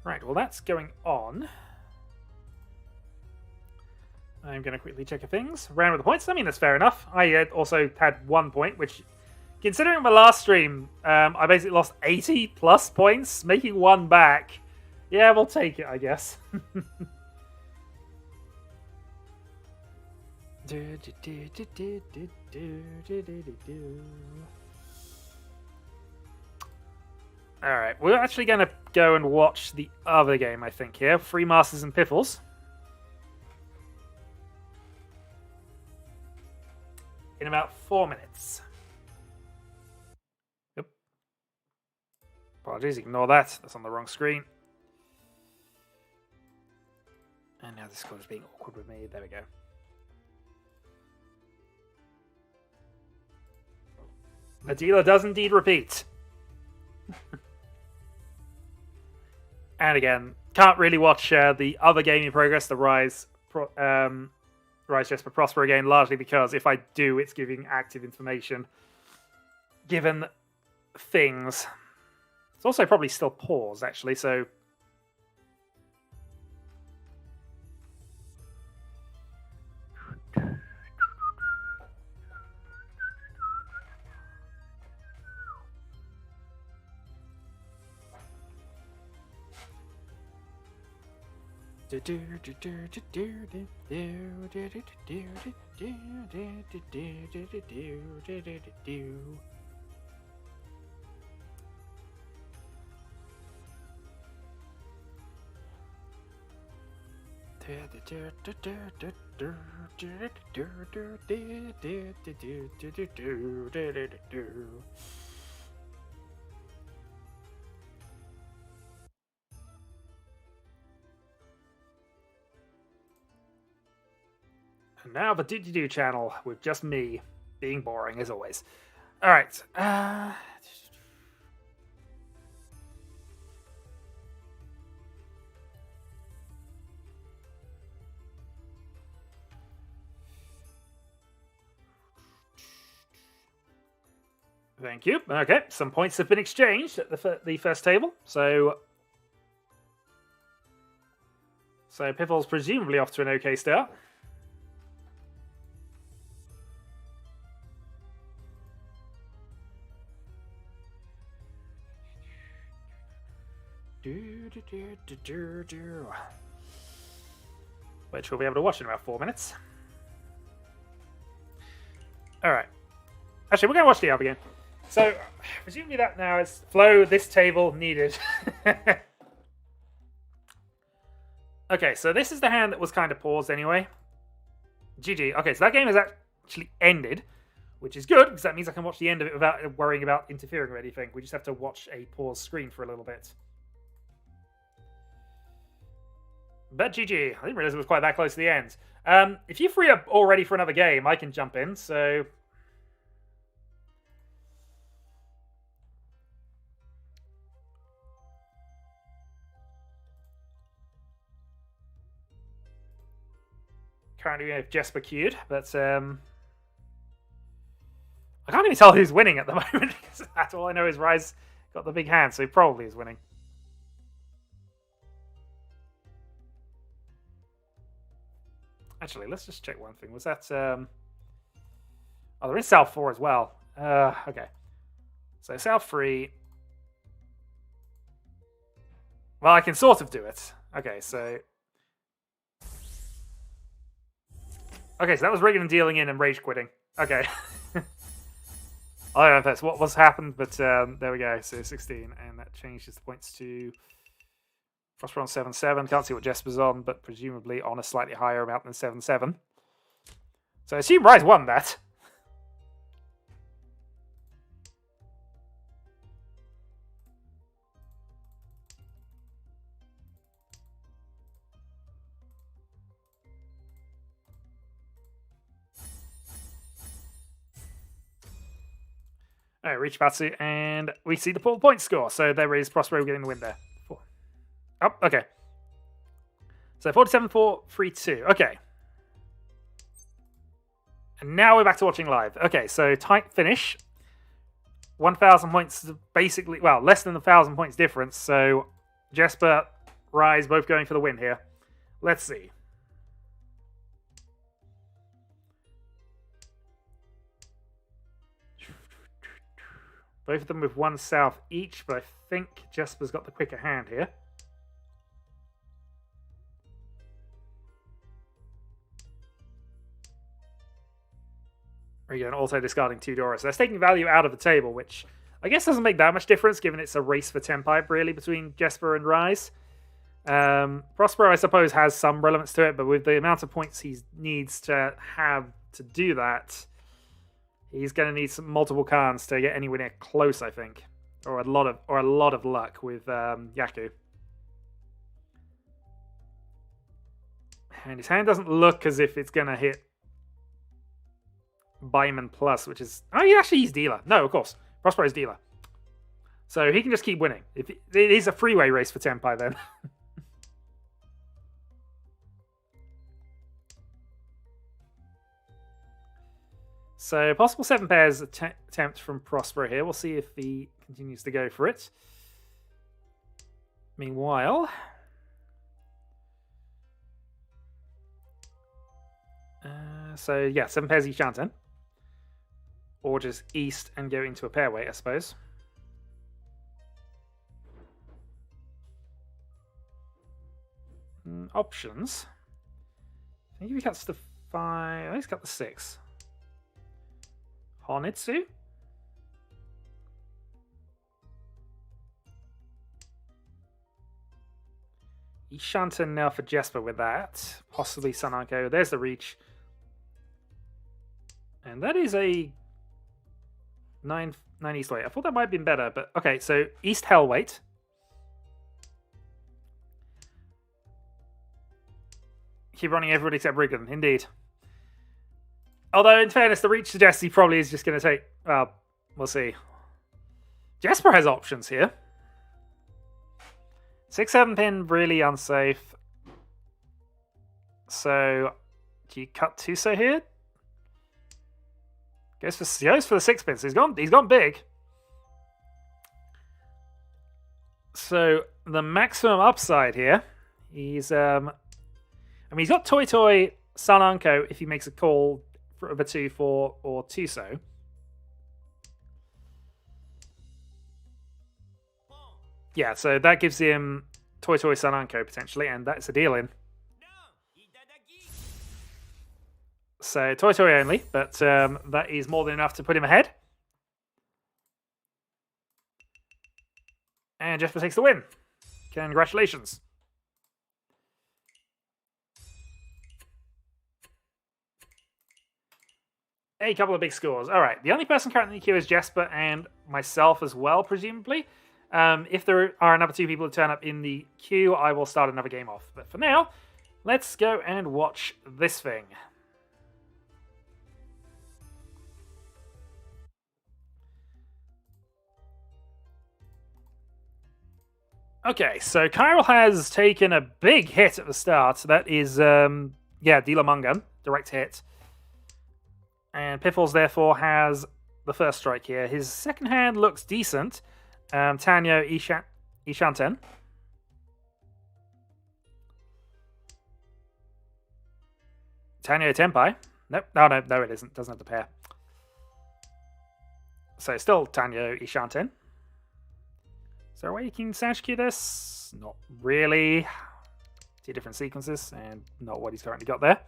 Right, well that's going on. I'm going to quickly check things. Round with the points. I mean, that's fair enough. I also had 1 point, which, considering my last stream, I basically lost 80 plus points, making 1 back. Yeah, we'll take it, I guess. Alright, we're actually going to go and watch the other game, I think, here. Free Masters and Piffles. In about 4 minutes. Yep. Apologies, ignore that. That's on the wrong screen. And now this corner's being awkward with me. There we go. The dealer does indeed repeat. And again, can't really watch the other game in progress, the Rise Jesper Prosper again, largely because if I do, it's giving active information. Given things. It's also probably still paused, actually, so... And now the Doo-Doo-Doo channel with just me being boring as always. Alright. Thank you. Okay, some points have been exchanged at the first table, so Piffle's presumably off to an okay start. Which we'll be able to watch in about 4 minutes. Alright. Actually, we're going to watch the other game. So, presumably that now is flow this table needed. Okay, so this is the hand that was kind of paused anyway. GG. Okay, so that game has actually ended, which is good, because that means I can watch the end of it without worrying about interfering with anything. We just have to watch a paused screen for a little bit. But GG. I didn't realize it was quite that close to the end. If you free up already for another game, I can jump in, so... Currently we have Jesper queued, but I can't even tell who's winning at the moment, because that's all I know is Rise got the big hand, so he probably is winning. Actually, let's just check one thing. Was that... Oh, there is South 4 as well. Okay. So South 3... Well, I can sort of do it. Okay, so... Okay, so that was rigging and dealing in and rage quitting. Okay. I don't know if that's what was happened, but there we go. So 16, and that changes the points to Prosper on 7-7. Can't see what Jesper's on, but presumably on a slightly higher amount than 7-7. So I assume Rise won that. Alright, Riichi Batsu, and we see the full point score. So there is Prospero getting the win there. Oh, okay. So 47-4-3-2. Okay. And now we're back to watching live. Okay, so tight finish. 1,000 points, basically, well, less than 1,000 points difference. So Jesper, Rise, both going for the win here. Let's see. Both of them with 1 south each, but I think Jesper's got the quicker hand here. Again, also discarding 2 Doras. So that's taking value out of the table, which I guess doesn't make that much difference, given it's a race for 10 pipe, really, between Jesper and Rise. Prospero, I suppose, has some relevance to it, but with the amount of points he needs to have to do that, he's going to need some multiple cards to get anywhere near close, I think, or a lot of luck with Yaku. And his hand doesn't look as if it's going to hit Buyman Plus, which is... Oh, yeah, actually, he's dealer. No, of course. Prospero's dealer. So he can just keep winning. If it is a freeway race for Tenpai, then. So possible 7 pairs attempt from Prospero here. We'll see if he continues to go for it. Meanwhile... so, yeah, 7 pairs each Shanten. Or just east and go into a pairway, I suppose. Options. I think if he cuts the 5... Oh, he's got the 6. Honitsu? Ishanten now for Jesper with that. Possibly Sanako. There's the reach. And that is a 9 east weight. I thought that might have been better, but okay, so east hell weight. Keep running everybody except Riggin, indeed. Although, in fairness, the reach suggests he probably is just going to take... Well, we'll see. Jesper has options here. 6-7 pin, really unsafe. So, do you cut Tuso here? Goes for the 6 pin, so he's gone big. So, the maximum upside here, he's... I mean, he's got Toy Toy, Sananko if he makes a call of a 2-4 or Tuso. Yeah, so that gives him Toy Toy Sananko potentially, and that's a deal in. So Toy Toy only, but that is more than enough to put him ahead. And Jesper takes the win. Congratulations. A couple of big scores. All right, the only person currently in the queue is Jesper and myself as well, presumably. If there are another 2 people who turn up in the queue, I will start another game off. But for now, let's go and watch this thing. Okay, so Kyril has taken a big hit at the start. That is, yeah, Dealer Mungan, direct hit. And Piffles, therefore, has the first strike here. His second hand looks decent. Tanyo Ishanten. Tanyo Tenpai. Nope. No, it isn't. Doesn't have the pair. So still Tanyo Ishanten. Is there a way you can Sanshiki this? Not really. 2 different sequences, and not what he's currently got there.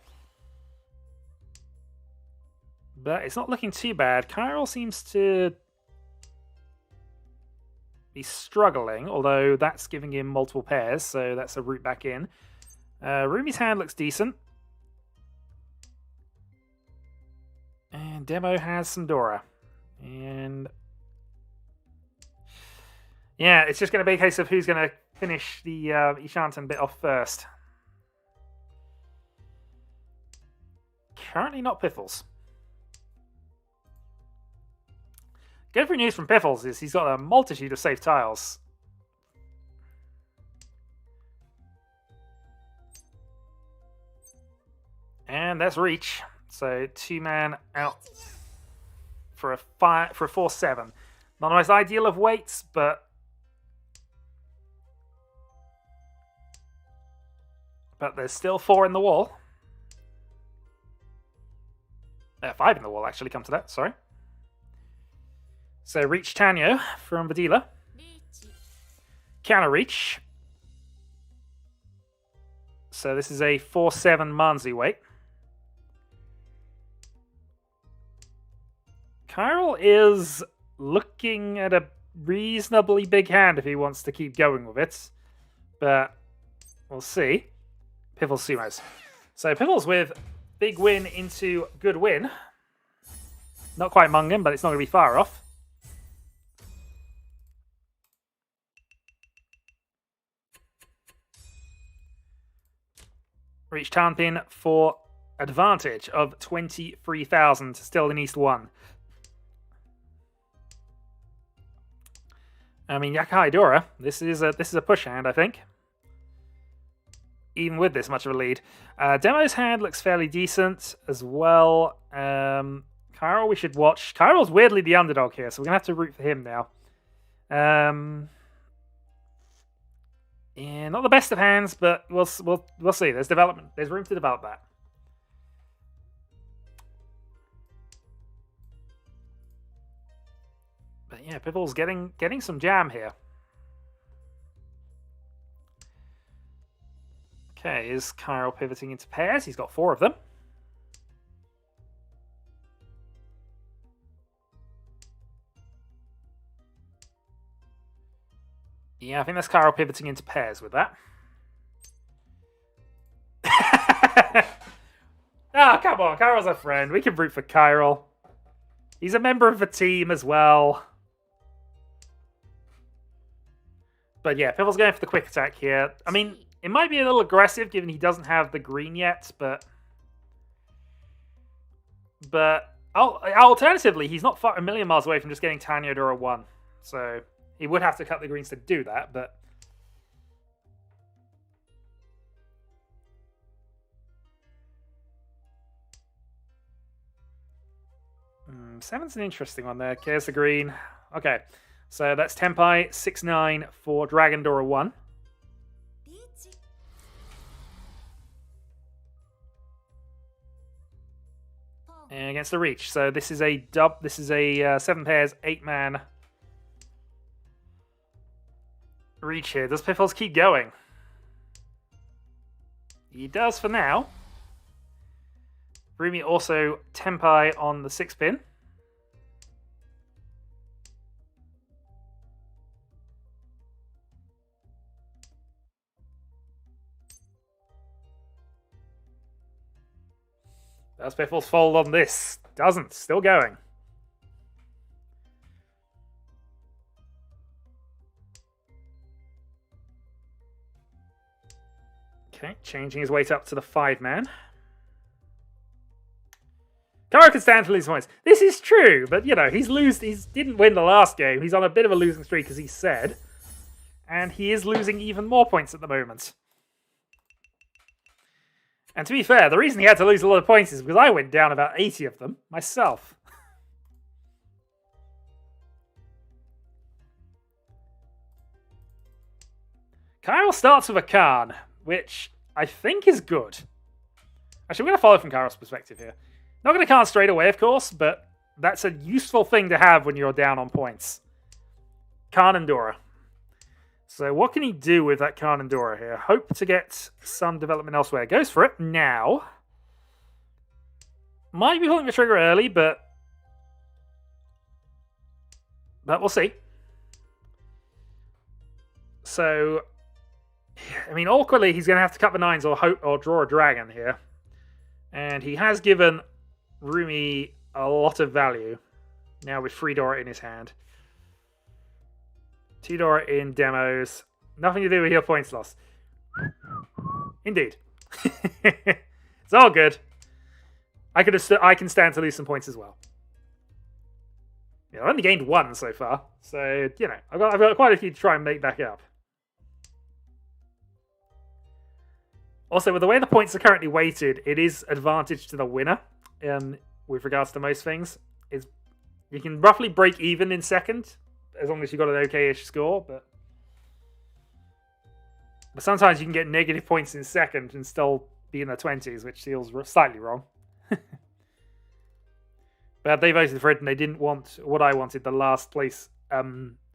But it's not looking too bad. Kyril seems to be struggling, although that's giving him multiple pairs, so that's a route back in. Rumi's hand looks decent. And Demo has some Dora. And yeah, it's just going to be a case of who's going to finish the Ishanten bit off first. Currently not Piffles. Good for news from Piffles is he's got a multitude of safe tiles. And that's Reach. So 2-man out for a 4-7. Not the most ideal of weights, but there's still 4 in the wall. 5 in the wall, actually, come to that, sorry. So Reach Tanyo from Badila. Counter Reach. So this is a 4-7 Manzi weight. Kyril is looking at a reasonably big hand if he wants to keep going with it. But we'll see. Piffles Sumos. So Piffles with big win into good win. Not quite Mungan, but it's not going to be far off. Reach Tanpin for advantage of 23,000, still in East 1. I mean, Yakai Dora, this is a push hand, I think. Even with this much of a lead. Demo's hand looks fairly decent as well. Kyril we should watch. Kyril's weirdly the underdog here, so we're going to have to root for him now. Yeah, not the best of hands, but we'll see. There's development. There's room to develop that. But yeah, Piffle's getting some jam here. Okay, is Kyril pivoting into pairs? He's got 4 of them. Yeah, I think that's Kyril pivoting into pairs with that. Ah, come on. Kyril's a friend. We can root for Kyril. He's a member of the team as well. But yeah, Piffle's going for the quick attack here. I mean, it might be a little aggressive given he doesn't have the green yet, but alternatively, he's not a million miles away from just getting Tanyodora 1. So he would have to cut the greens to do that, but... Seven's an interesting one there. Here's the green. Okay, so that's Tenpai 6-9 for Dragon Dora 1. And against the Riichi. So this is a 7 pairs, 8-man Riichi here. Does Piffles keep going? He does for now. Rumi also Tenpai on the 6-pin. Does Piffles fold on this? Doesn't. Still going. Okay, changing his weight up to the 5-man. Kyril can stand to lose points. This is true, but you know, he didn't win the last game. He's on a bit of a losing streak, as he said. And he is losing even more points at the moment. And to be fair, the reason he had to lose a lot of points is because I went down about 80 of them myself. Kyril starts with a Khan, which I think is good. Actually, we're going to follow from Kyril's perspective here. Not going to Khan straight away, of course, but that's a useful thing to have when you're down on points. Khan and Dora. So what can he do with that Khan and Dora here? Hope to get some development elsewhere. Goes for it now. Might be pulling the trigger early, but we'll see. So, I mean, awkwardly, he's going to have to cut the 9s or draw a dragon here. And he has given Rumi a lot of value. Now with 3 Dora in his hand. 2 Dora in demos. Nothing to do with your points loss. Indeed. It's all good. I can stand to lose some points as well. Yeah, I've only gained 1 so far. So, you know, I've got quite a few to try and make back up. Also, with the way the points are currently weighted, it is advantage to the winner with regards to most things. You can roughly break even in second, as long as you've got an okay-ish score, but sometimes you can get negative points in second and still be in the 20s, which feels slightly wrong. But they voted for it, and they didn't want what I wanted, the last place.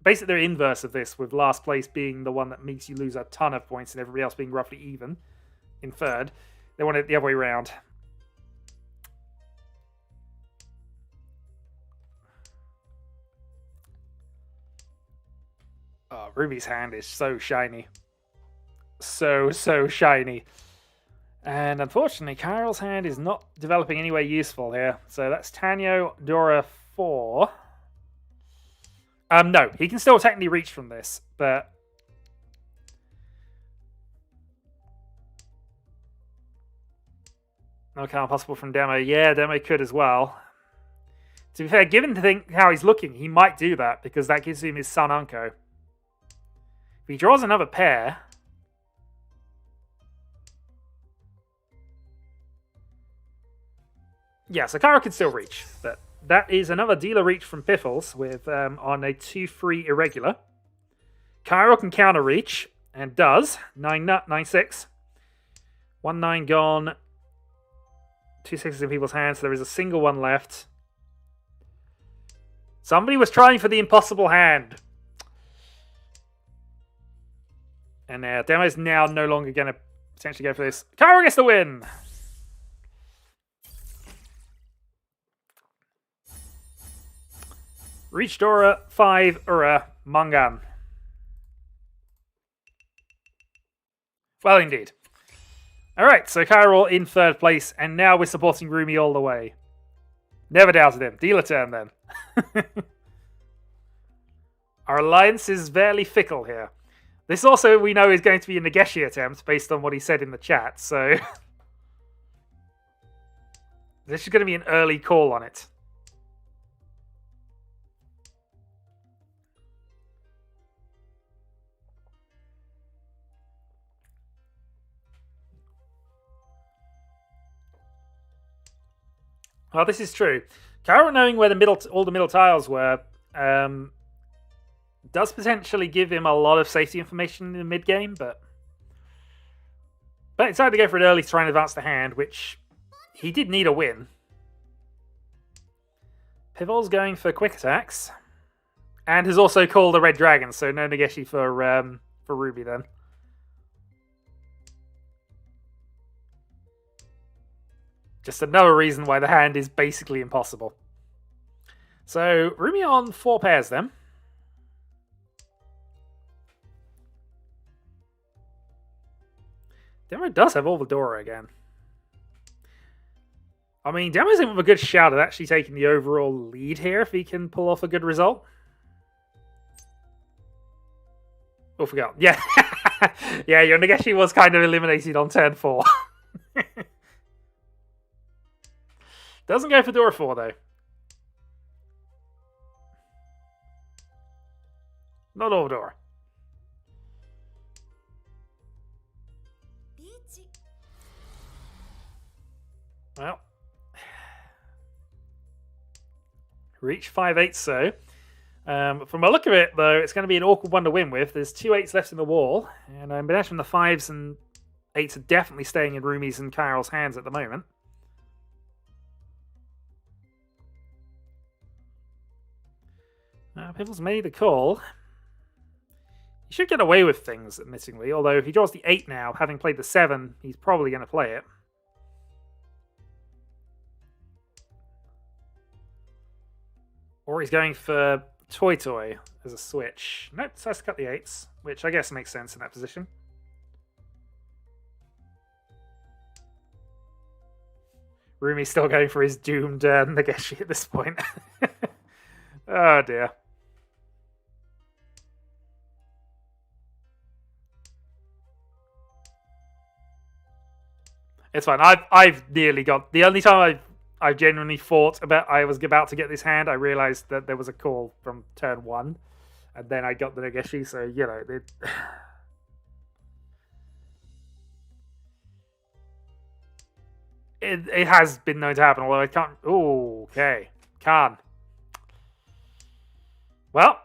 Basically, the inverse of this, with last place being the one that makes you lose a ton of points and everybody else being roughly even in third. They wanted it the other way around. Oh, Ruby's hand is so shiny. So shiny. And unfortunately, Kyril's hand is not developing any way useful here. So that's Tanyo, Dora 4. No, he can still technically reach from this, but No card possible from Demo. Yeah, Demo could as well. To be fair, given to think how he's looking, he might do that because that gives him his Sun Unco. If he draws another pair... Yeah, so Cairo can still reach, but that is another dealer reach from Piffles with on a 2-3 irregular. Cairo can counter reach, and does. 9-6. 1-9 gone. 2 6s in people's hands, so there is a single one left. Somebody was trying for the impossible hand. And Demo's now no longer going to potentially go for this. Cairo gets the win! Reach Dora, 5 Ura, Mangan. Well, indeed. Alright, so Cairo in third place, and now we're supporting Rumi all the way. Never doubted him. Dealer turn, then. Our alliance is fairly fickle here. This also, we know, is going to be a Nageshi attempt, based on what he said in the chat, so... This is going to be an early call on it. Well, this is true. Cairo knowing where all the middle tiles were does potentially give him a lot of safety information in the mid-game, but he decided to go for it early to try and advance the hand, which he did need a win. Pivol's going for quick attacks, and has also called a red dragon, so no Nageshi for Ruby then. Just another reason why the hand is basically impossible. So, Rumi on 4 pairs then. Demo does have all the Dora again. I mean, Demo's in with a good shout at actually taking the overall lead here if he can pull off a good result. Oh, forgot. Yeah. Yeah, your Nageshi was kind of eliminated on turn 4. Doesn't go for Dora 4, though. Not all Dora. Well. Reach 5-8, so. From a look of it, though, it's going to be an awkward one to win with. There's 2 8s left in the wall. And I'm betting the 5s and 8s are definitely staying in Rumi's and Kairo's hands at the moment. Piffle's made the call. He should get away with things, admittingly. Although if he draws the 8 now, having played the 7, he's probably going to play it. Or he's going for Toy Toy as a switch. Nope, so has to cut the 8s, which I guess makes sense in that position. Rumi's still going for his doomed Nageshi at this point. Oh dear. It's fine. I've nearly got... The only time I've genuinely thought about I was about to get this hand, I realised that there was a call from turn 1. And then I got the Nageshi, so, you know... It has been known to happen, although I can't... Ooh, okay. Can't. Well,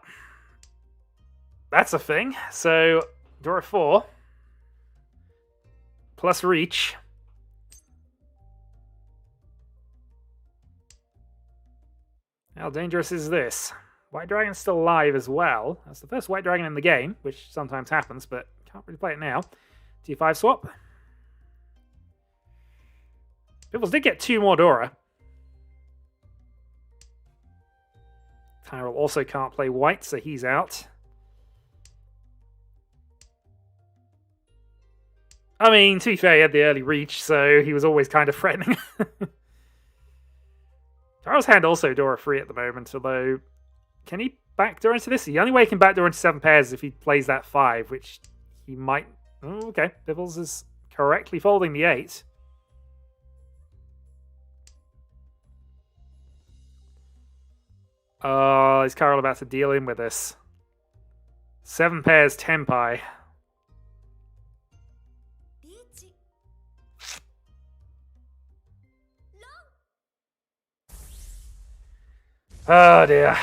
that's a thing. So, Dora 4 plus Reach. How dangerous is this? White Dragon's still alive as well. That's the first White Dragon in the game, which sometimes happens, but can't really play it now. T5 swap. Piffles did get 2 more Dora. Tyrell also can't play white, so he's out. I mean, to be fair, he had the early reach, so he was always kind of threatening. Tyrell's hand also Dora free at the moment, although... Can he backdoor into this? The only way he can backdoor into 7 pairs is if he plays that 5, which he might... Oh, okay. Piffles is correctly folding the 8. Oh, is Carol about to deal in with this? 7 pairs, Tenpai. Oh dear.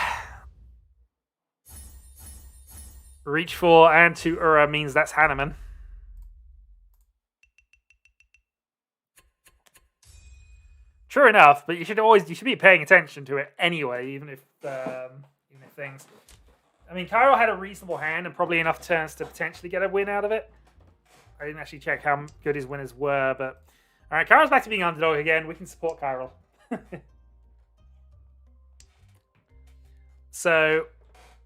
Reach for and to Ura means that's Hanneman. True enough, but you should be paying attention to it anyway, even if things. I mean, Cairo had a reasonable hand and probably enough turns to potentially get a win out of it. I didn't actually check how good his winners were, but all right, Cairo's back to being underdog again. We can support Cairo. So,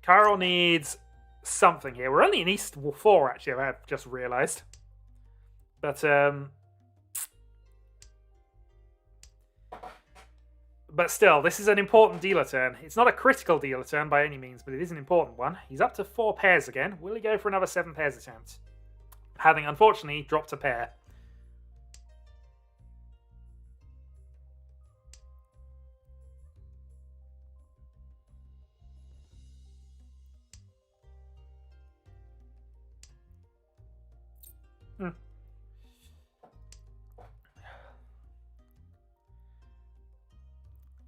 Cairo needs something here. We're only in East 4, actually, I've just realised. But still, this is an important dealer turn. It's not a critical dealer turn by any means, but it is an important one. He's up to 4 pairs again. Will he go for another 7 pairs attempt? Having, unfortunately, dropped a pair.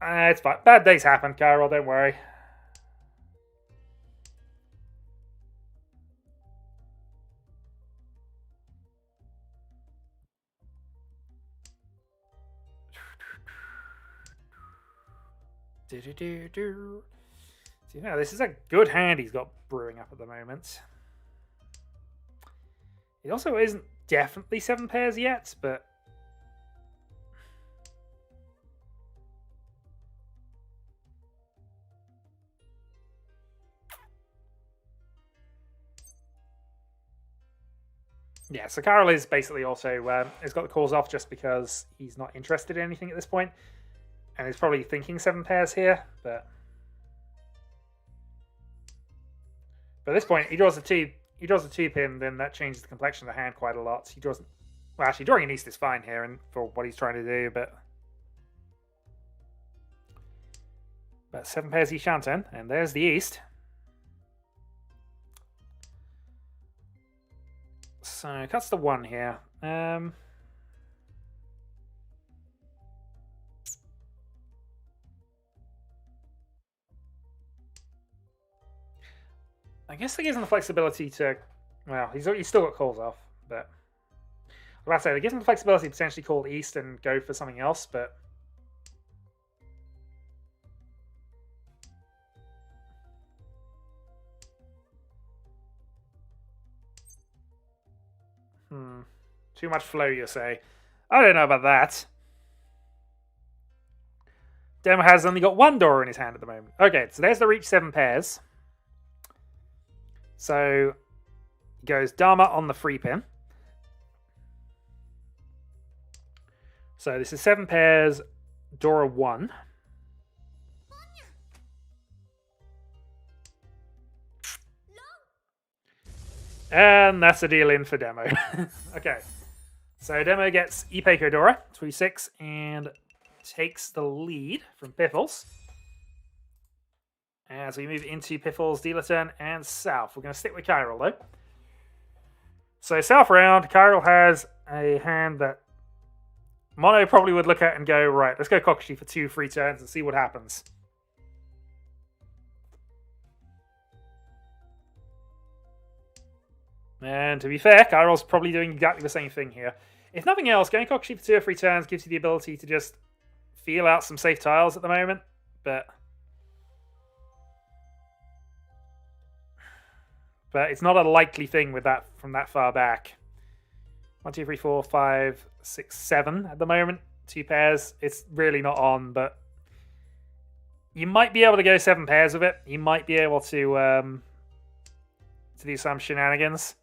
It's fine. Bad days happen, Carol. Don't worry. So, yeah, this is a good hand he's got brewing up at the moment. It also isn't definitely 7 pairs yet, but yeah, so Carol is basically also has got the calls off just because he's not interested in anything at this point, and he's probably thinking 7 pairs here, but at this point he draws a 2. He draws a 2-pin, then that changes the complexion of the hand quite a lot. He draws, well, actually drawing an East is fine here, and for what he's trying to do, but 7 pairs he shan't turn, and there's the East. So cuts the 1 here. I guess that gives him the flexibility to, well, he's still got calls off, but I was about to say, it gives him the flexibility to potentially call East and go for something else, but too much flow, you say. I don't know about that. Demo has only got 1 door in his hand at the moment. Okay, so there's the Reach 7 pairs. So he goes Dharma on the 3-pin. So this is 7 pairs, Dora 1. And that's a deal in for Demo. Okay. So Demo gets Ipeiko Dora, 3-6, and takes the lead from Piffles. As we move into Piffles, dealer turn, and South. We're going to stick with Chiral, though. So South round, Chiral has a hand that Mono probably would look at and go, right, let's go Kokushi for 2 free turns and see what happens. And to be fair, Chiril's probably doing exactly the same thing here. If nothing else, going Kokushi for 2 or 3 turns gives you the ability to just feel out some safe tiles at the moment, but it's not a likely thing with that from that far back. 1, 2, 3, 4, 5, 6, 7 at the moment. 2 pairs. It's really not on, but you might be able to go 7 pairs with it. You might be able to do some shenanigans.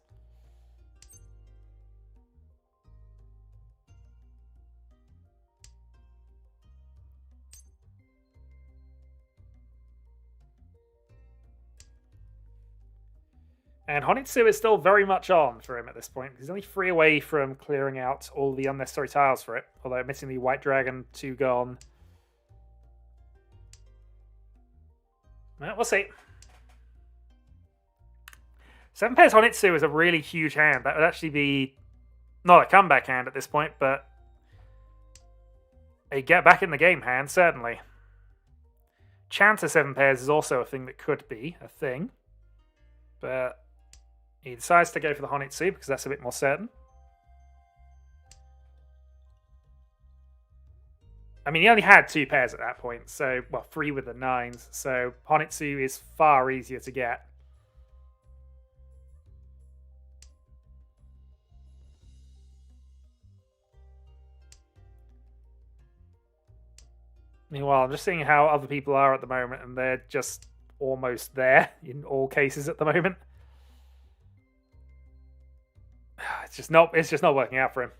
And Honitsu is still very much on for him at this point. He's only 3 away from clearing out all the unnecessary tiles for it. Although, admittingly, White Dragon, 2 gone. Well, we'll see. 7 pairs Honitsu is a really huge hand. That would actually be not a comeback hand at this point, but a get back in the game hand, certainly. Chance of 7 pairs is also a thing that could be a thing. But he decides to go for the Honitsu because that's a bit more certain. I mean, he only had 2 pairs at that point, so, well, 3 with the 9s, so Honitsu is far easier to get. Meanwhile, I'm just seeing how other people are at the moment, and they're just almost there in all cases at the moment. It's just not working out for him.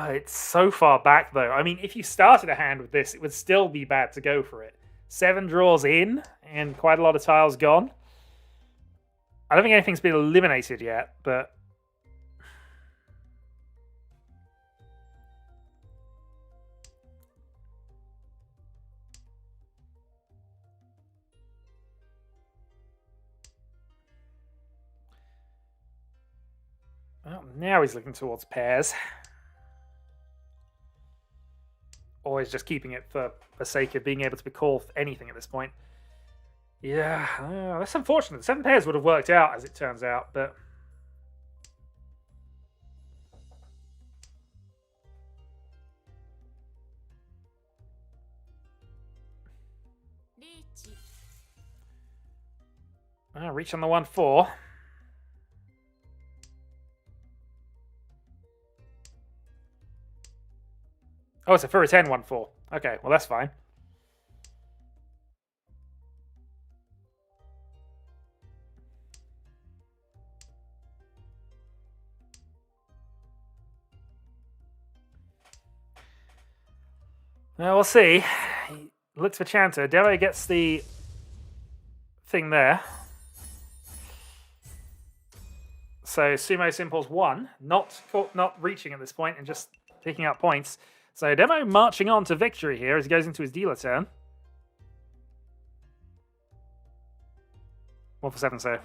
It's so far back, though. I mean, if you started a hand with this, it would still be bad to go for it. 7 draws in, and quite a lot of tiles gone. I don't think anything's been eliminated yet, but... well, now he's looking towards pairs. Always just keeping it for the sake of being able to be called anything at this point. Yeah, that's unfortunate. 7 pairs would have worked out, as it turns out, but... Reach on the 1-4. Oh, it's a for a 10 1-4. Okay, well, that's fine. Well, we'll see. He looks for Chanter. Demo gets the thing there. So Sumo Simple's 1, not reaching at this point and just picking up points. So Demo marching on to victory here as he goes into his dealer turn. 1 for 7, so.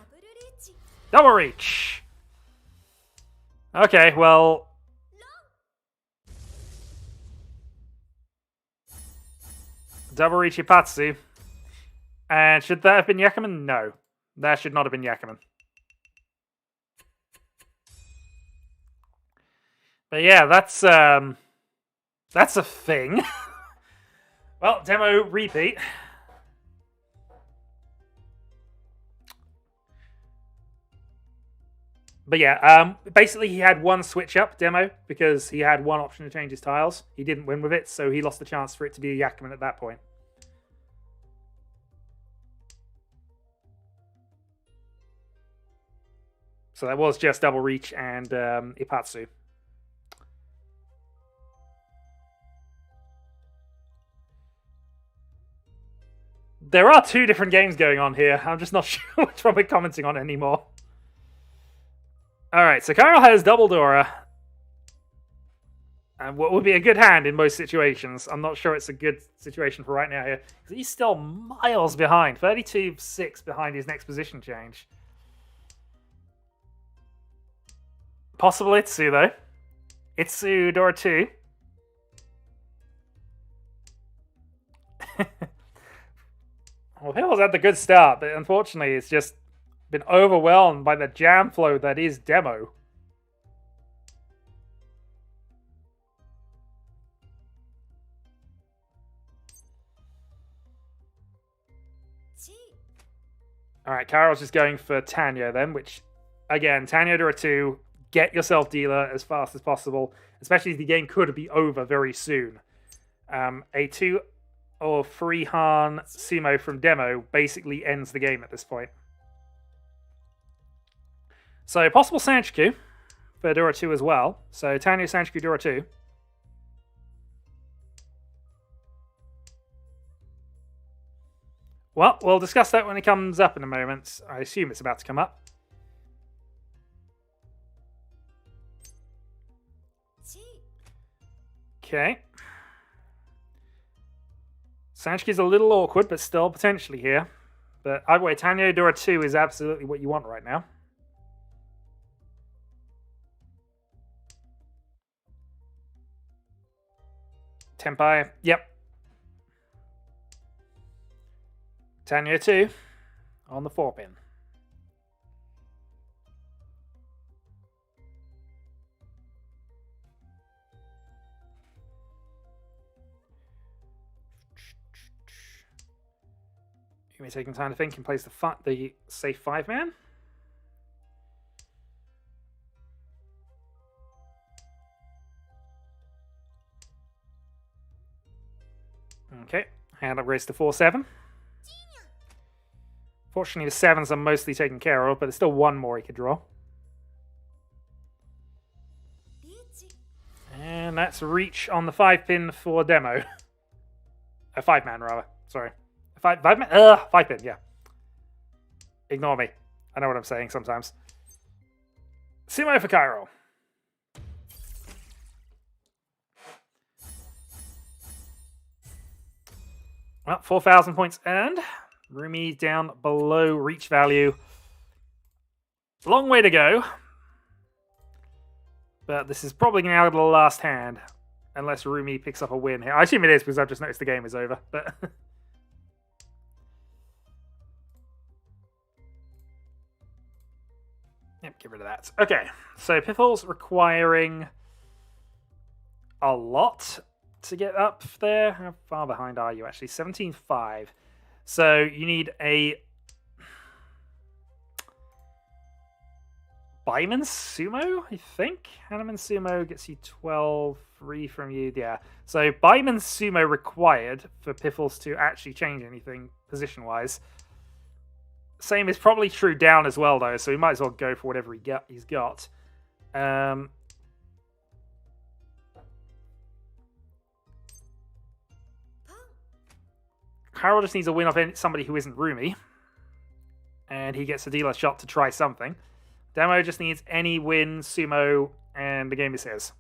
Double reach! Okay, well... Double reach Ipatsu. And should that have been Yakuman? No. That should not have been Yakuman. But yeah, that's a thing. Well, demo repeat. But yeah, basically he had one switch up demo because he had one option to change his tiles. He didn't win with it, so he lost the chance for it to be a Yakuman at that point. So that was just double reach and Ipatsu. There are 2 different games going on here. I'm just not sure which one we're commenting on anymore. Alright, so Kyle has double Dora. And what would be a good hand in most situations. I'm not sure it's a good situation for right now here. Because he's still miles behind. 32-6 behind his next position change. Possible Itsu, though. Itsu, Dora 2. Well, Hill's had the good start, but unfortunately it's just been overwhelmed by the jam flow that is demo. Alright, Carol's just going for Tanya then, which, again, Tanya Dora 2, get yourself dealer as fast as possible, especially if the game could be over very soon. A 2 or 3 Han Sumo from demo basically ends the game at this point. So, possible Sanchiku for Dora 2 as well. So, Tanya Sanchiku Dora 2. Well, we'll discuss that when it comes up in a moment. I assume it's about to come up. Okay. Sanchiki's a little awkward, but still potentially here. But either way, Tanyo Dora 2 is absolutely what you want right now. Tenpai, yep. Tanyo 2 on the 4-pin. You're taking time to think and place the safe 5-man. Okay, hand upgrades to 4-7. Fortunately, the 7s are mostly taken care of, but there's still one more he could draw. And that's Riichi on the 5-pin for demo. A 5-man, rather. Sorry. 5-man? 5-pin, yeah. Ignore me. I know what I'm saying sometimes. Sumo for Cairo. Well, 4,000 points earned. Rumi down below reach value. Long way to go. But this is probably going to be the last hand. Unless Rumi picks up a win here. I assume it is because I've just noticed the game is over. But yep, get rid of that. Okay, so Piffle's requiring a lot to get up there. How far behind are you, actually? 17.5. So you need a Baiman Sumo, I think? Hanuman Sumo gets you 12.3 from you. Yeah. So Baiman Sumo required for Piffles to actually change anything position-wise. Same is probably true down as well, though, so we might as well go for whatever he's got. Harold just needs a win off somebody who isn't Rumi. And he gets a dealer shot to try something. Demo just needs any win, Sumo, and the game is his.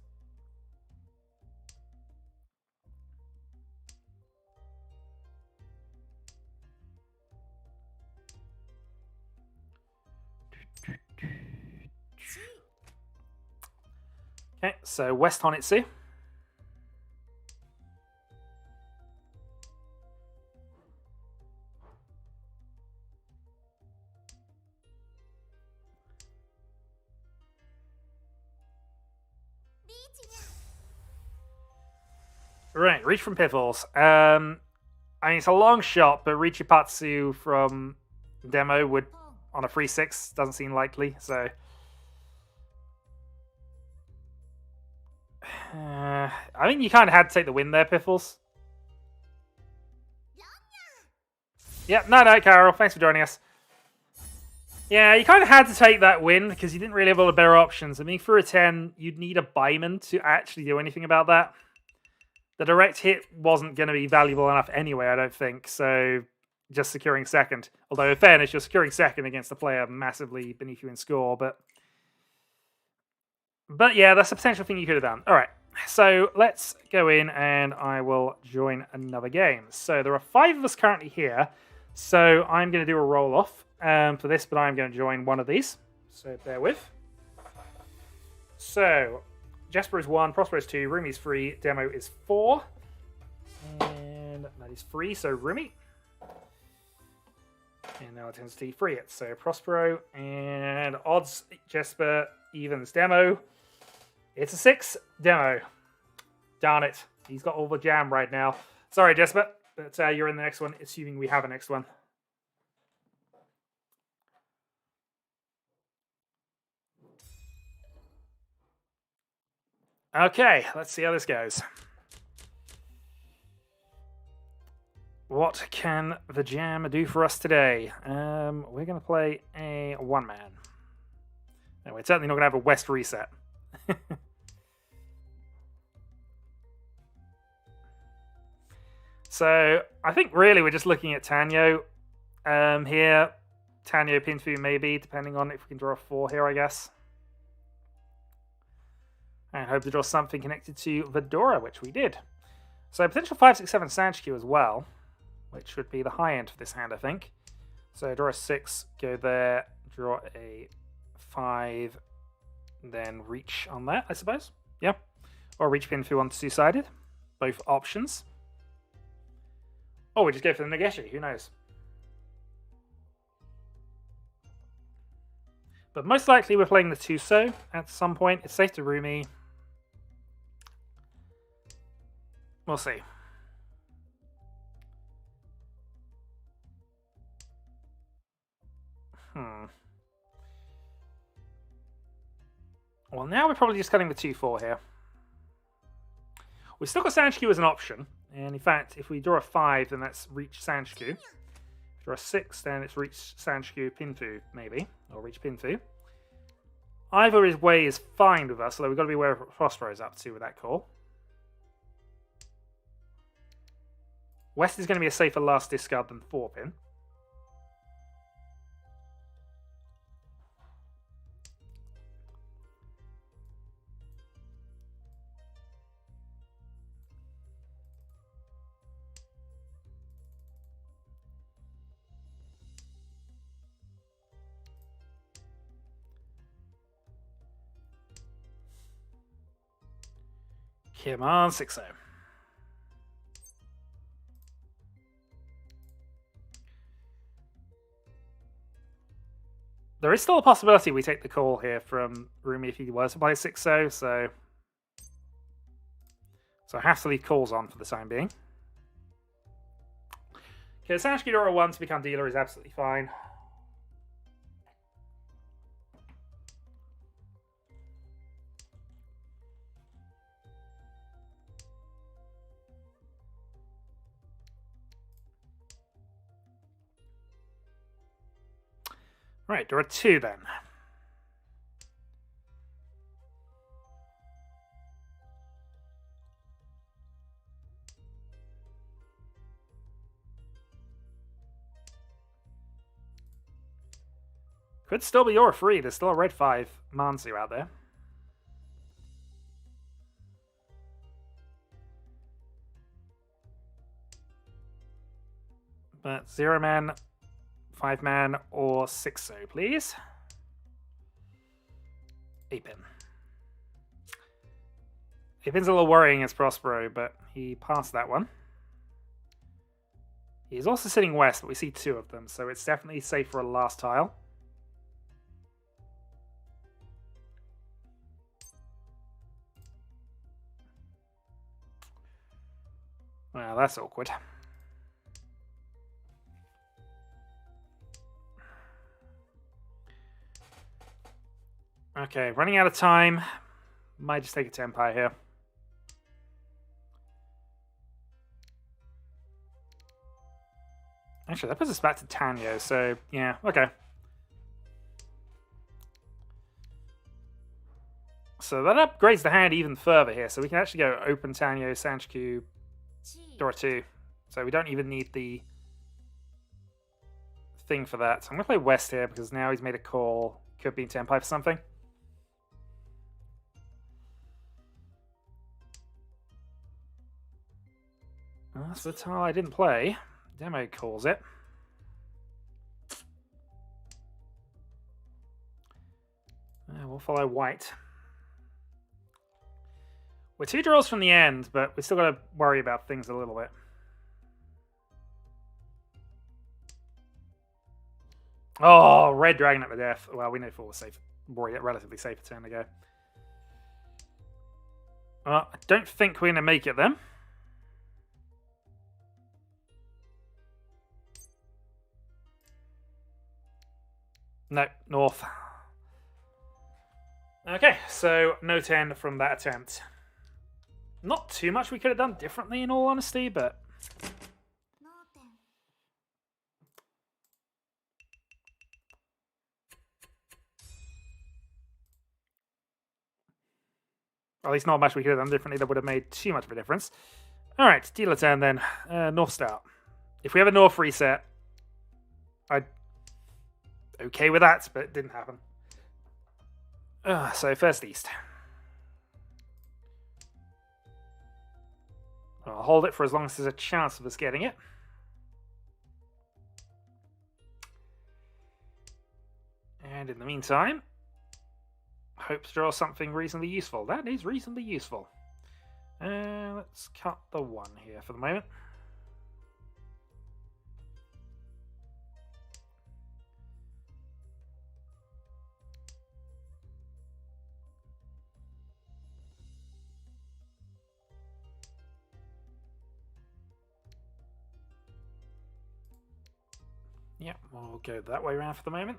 Okay, so West Honitsu. Right, Reach from Piffles. I mean, it's a long shot, but Riichi from Demo would, on a 3-6, doesn't seem likely, so... I think you kind of had to take the win there, Piffles. Yeah, no, Carol, thanks for joining us. Yeah, you kind of had to take that win, because you didn't really have all the better options. I mean, for a 10, you'd need a Baiman to actually do anything about that. The direct hit wasn't going to be valuable enough anyway, I don't think, so just securing second. Although, in fairness, you're securing second against a player massively beneath you in score, but yeah, that's a potential thing you could have done. All right, so let's go in and I will join another game. So there are 5 of us currently here, so I'm going to do a roll-off for this, but I'm going to join one of these, so bear with. So... Jesper is 1, Prosper is 2, Rumi is 3, Demo is 4. And that is 3, so Rumi. And now intensity 3 it. So Prospero and odds Jesper, evens Demo. It's a 6, Demo. Darn it. He's got all the jam right now. Sorry, Jesper, but you're in the next one, assuming we have a next one. Okay, let's see how this goes. What can the jam do for us today? We're going to play a 1-man. No, we're certainly not going to have a West reset. So, I think really we're just looking at Tanyo here. Tanyo Pinfu maybe, depending on if we can draw a 4 here, I guess. And hope to draw something connected to Vedora, which we did. So potential 5, 6, 7 Sanchku as well, which would be the high end for this hand, I think. So draw a 6, go there, draw a 5, then reach on that, I suppose. Yeah. Or reach Pinfu on two-sided. Both options. Oh, we just go for the Nageshi, who knows? But most likely we're playing the Tuso at some point. It's safe to Rumi. We'll see. Well, now we're probably just cutting the 2-4 here. We've still got Sanchku as an option. And in fact, if we draw a 5, then that's reach Sanchku. Draw a 6, then it's reach Sanchku Pinfu, maybe. Or reach Pinfu. Either way is fine with us, although we've got to be aware of what Prospero is up to with that call. West is going to be a safer last discard than 4-pin. Come on, 6-0. There is still a possibility we take the call here from Rumi if he was to play 6-0, so I have to leave calls on for the time being. Okay, Sanchku draw a 1 to become dealer is absolutely fine. Right, draw a 2 then. Could still be your free. There's still a red 5 Mansu out there. But 0-man, 5-man, or 6-0, please. 8-pin. 8-pin's a little worrying as Prospero, but he passed that one. He's also sitting west, but we see 2 of them, so it's definitely safe for a last tile. Well, that's awkward. Okay, running out of time. Might just take a Tenpai here. Actually, that puts us back to Tanyo, so yeah, okay. So that upgrades the hand even further here, so we can actually go open Tanyo, Sanchku, draw 2. So we don't even need the thing for that. So I'm going to play West here because now he's made a call. Could be Tenpai for something. That's the tile I didn't play. Demo calls it. We'll follow white. We're 2 draws from the end, but we still got to worry about things a little bit. Oh, red dragon at the death. Well, we know 4 was safe. Relatively safe a turn ago. I don't think we're going to make it then. No, north. Okay, so no 10 from that attempt. Not too much we could have done differently in all honesty, but... At least not much we could have done differently that would have made too much of a difference. Alright, dealer turn then. North start. If we have a north reset, I'd... okay with that, but it didn't happen. So first east. I'll hold it for as long as there's a chance of us getting it. And in the meantime, hope to draw something reasonably useful. That is reasonably useful. Let's cut the 1 here for the moment. Yep, we'll go that way around for the moment.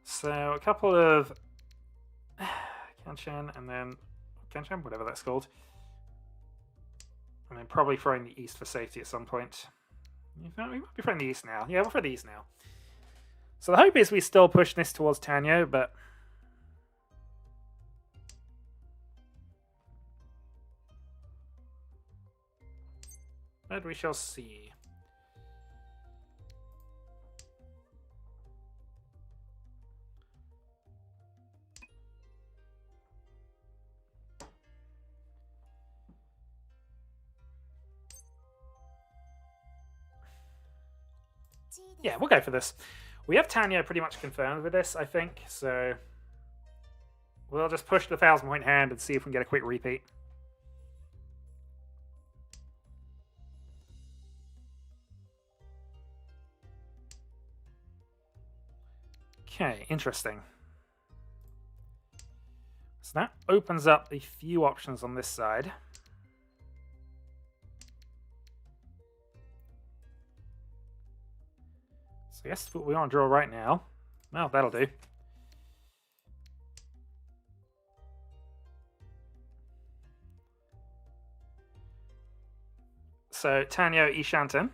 So a couple of Kanchan and then Kanchan, whatever that's called. And then probably throwing the east for safety at some point. In fact, we might be throwing the east now. Yeah, we'll throw the east now. So the hope is we still push this towards Tanyo, but... but we shall see. Yeah, we'll go for this. We have Tanyo pretty much confirmed with this, I think, so we'll just push the 1,000-point hand and see if we can get a quick repeat. Okay, interesting. So that opens up a few options on this side. So I guess what we want to draw right now. Well, that'll do. So Tanyo Ishanten.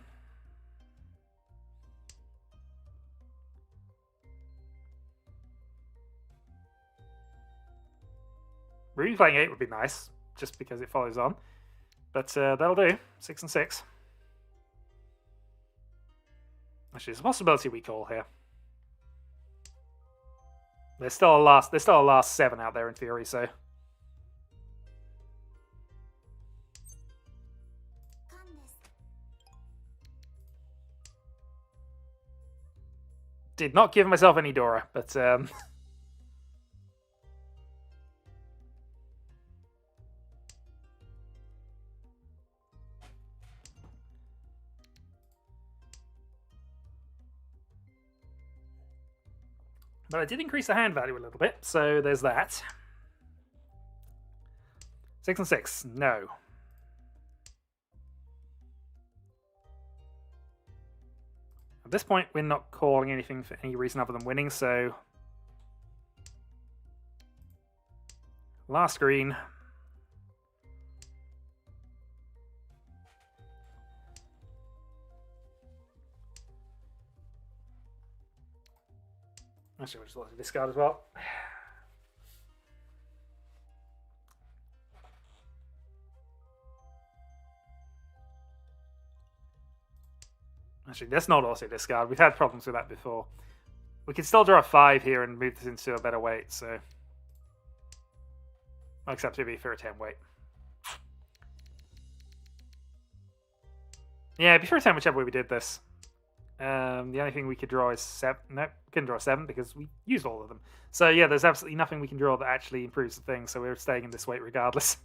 Replaying 8 would be nice, just because it follows on. But that'll do. 6 and 6. Actually, there's a possibility we call here. There's still a last 7 out there in theory, so. Did not give myself any Dora, but but I did increase the hand value a little bit, so there's that. 6 and 6, no. At this point, we're not calling anything for any reason other than winning, so... last green. Actually, we'll just let it discard as well. Actually, let's not also discard. We've had problems with that before. We can still draw a 5 here and move this into a better weight, so... except it'd be for a 10 weight. Yeah, it'd be for a 10 whichever way we did this. The only thing we could draw is 7. Nope, couldn't draw 7 because we used all of them. So yeah, there's absolutely nothing we can draw that actually improves the thing, so we're staying in this weight regardless.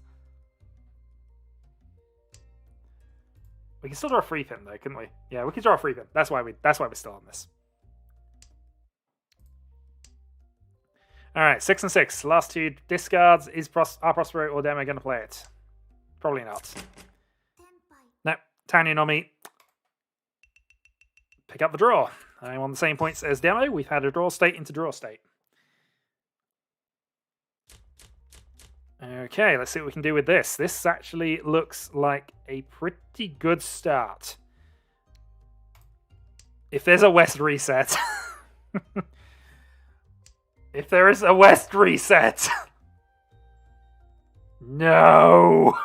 We can still draw a free pin though, couldn't we? Yeah, we can draw a free pin. That's why we're still on this. Alright, 6 and 6. Last 2 discards. Are Prospero or Demo gonna play it? Probably not. Nope. Tanyo no Mi. Pick up the draw. I'm on the same points as Demo. We've had a draw state into draw state. Okay, let's see what we can do with this. This actually looks like a pretty good start. If there's a West reset. If there is a West reset. No.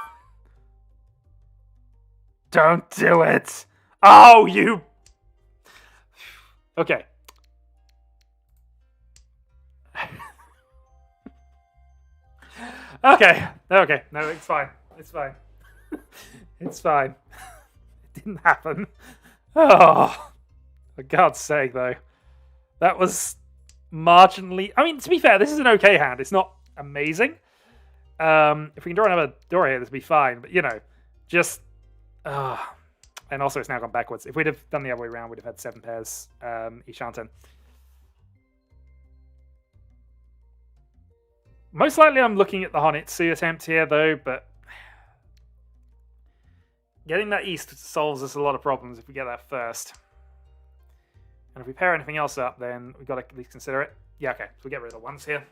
Don't do it. Oh, you... okay. Okay. No, it's fine. It's fine. It's fine. It didn't happen. Oh, for God's sake, though. That was marginally... I mean, to be fair, this is an okay hand. It's not amazing. If we can draw another door here, this would be fine. But, you know, just... and also, it's now gone backwards. If we'd have done the other way around, we'd have had 7 pairs each turn. Most likely, I'm looking at the Honitsu attempt here, though, but... Getting that east solves us a lot of problems if we get that first. And if we pair anything else up, then we've got to at least consider it. Yeah, okay. So we get rid of the ones here.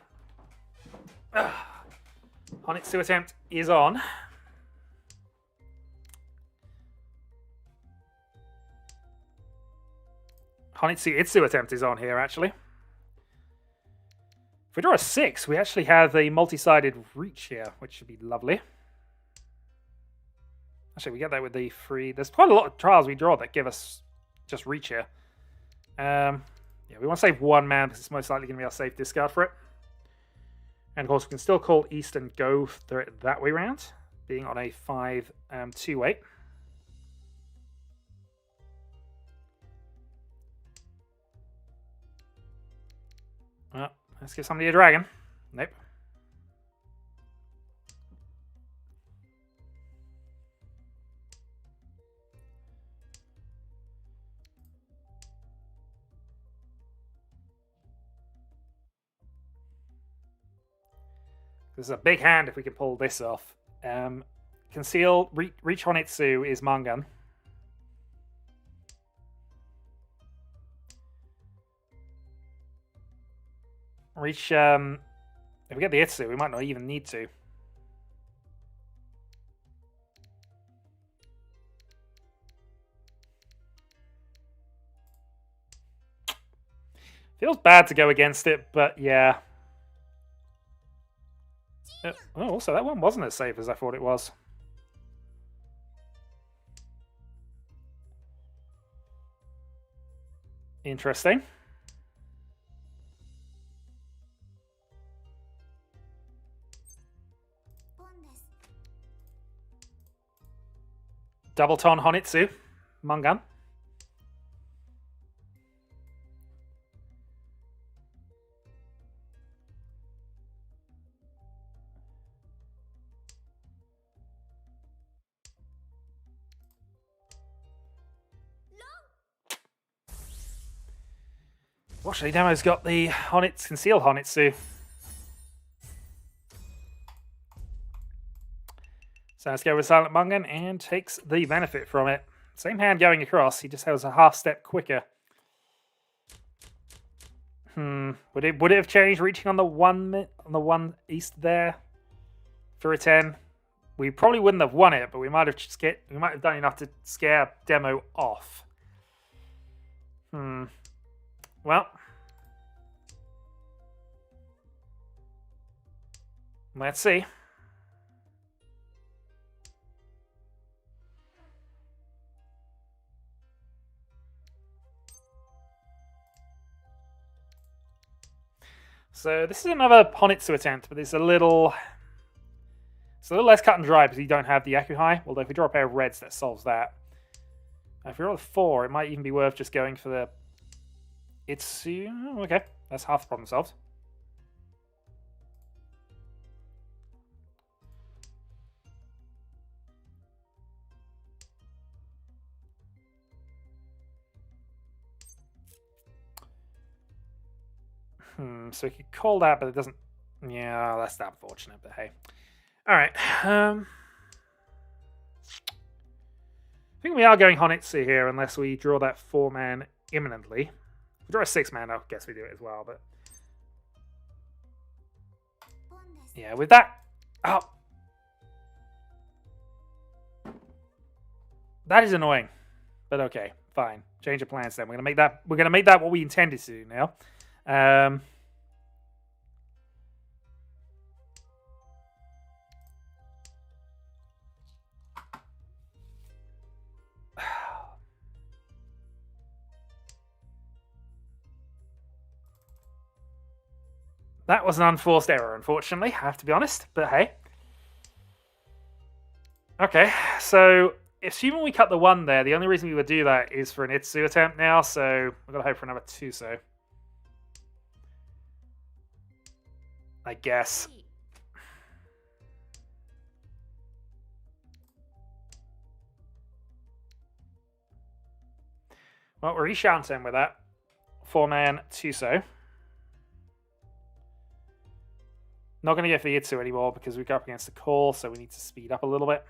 Honitsu attempt is on. Honitsu Itsu attempt is on here, actually. If we draw a 6, we actually have a multi-sided Riichi here, which should be lovely. Actually, we get that with the 3. There's quite a lot of trials we draw that give us just Riichi here. Yeah, we want to save 1 man because it's most likely going to be our safe discard for it. And of course, we can still call East and go through it that way round, being on a 5-2-8. Well, let's give somebody a dragon. Nope. This is a big hand if we can pull this off. Conceal, Reach Honitsu is Mangan. Reach, if we get the Itsu, we might not even need to. Feels bad to go against it, but yeah. Oh, also, that one wasn't as safe as I thought it was. Interesting. Double Ton Honitsu, Mangan. Actually, Demo's got the Conceal Honitsu. So let's go with Silent Mangan and takes the benefit from it. Same hand going across, he just has a half step quicker. Would it have changed reaching on the one east there for a 10? We probably wouldn't have won it, but we might have done enough to scare Demo off. Well, let's see. So this is another Honitsu attempt, but it's a little less cut and dry because you don't have the Akuhai. Although if we draw a pair of reds, that solves that. If we roll a 4, it might even be worth just going for the Itsu. Oh, okay, that's half the problem solved. So we could call that, but it doesn't... Yeah, that's unfortunate, but hey. Alright. I think we are going Honitsu here, unless we draw that 4-man imminently. If we draw a 6-man, I guess we do it as well, but... Yeah, with that... Oh! That is annoying. But okay, fine. Change of plans then. We're gonna make that what we intended to do now. That was an unforced error, unfortunately. I have to be honest, but hey. Okay, so assuming we cut the 1 there, the only reason we would do that is for an Itsu attempt now, so we've got to hope for another Tuso. I guess. Well, we're Rishanten with that. 4-man Tuso. Not going to go for the Itsu anymore because we go up against the call, so we need to speed up a little bit.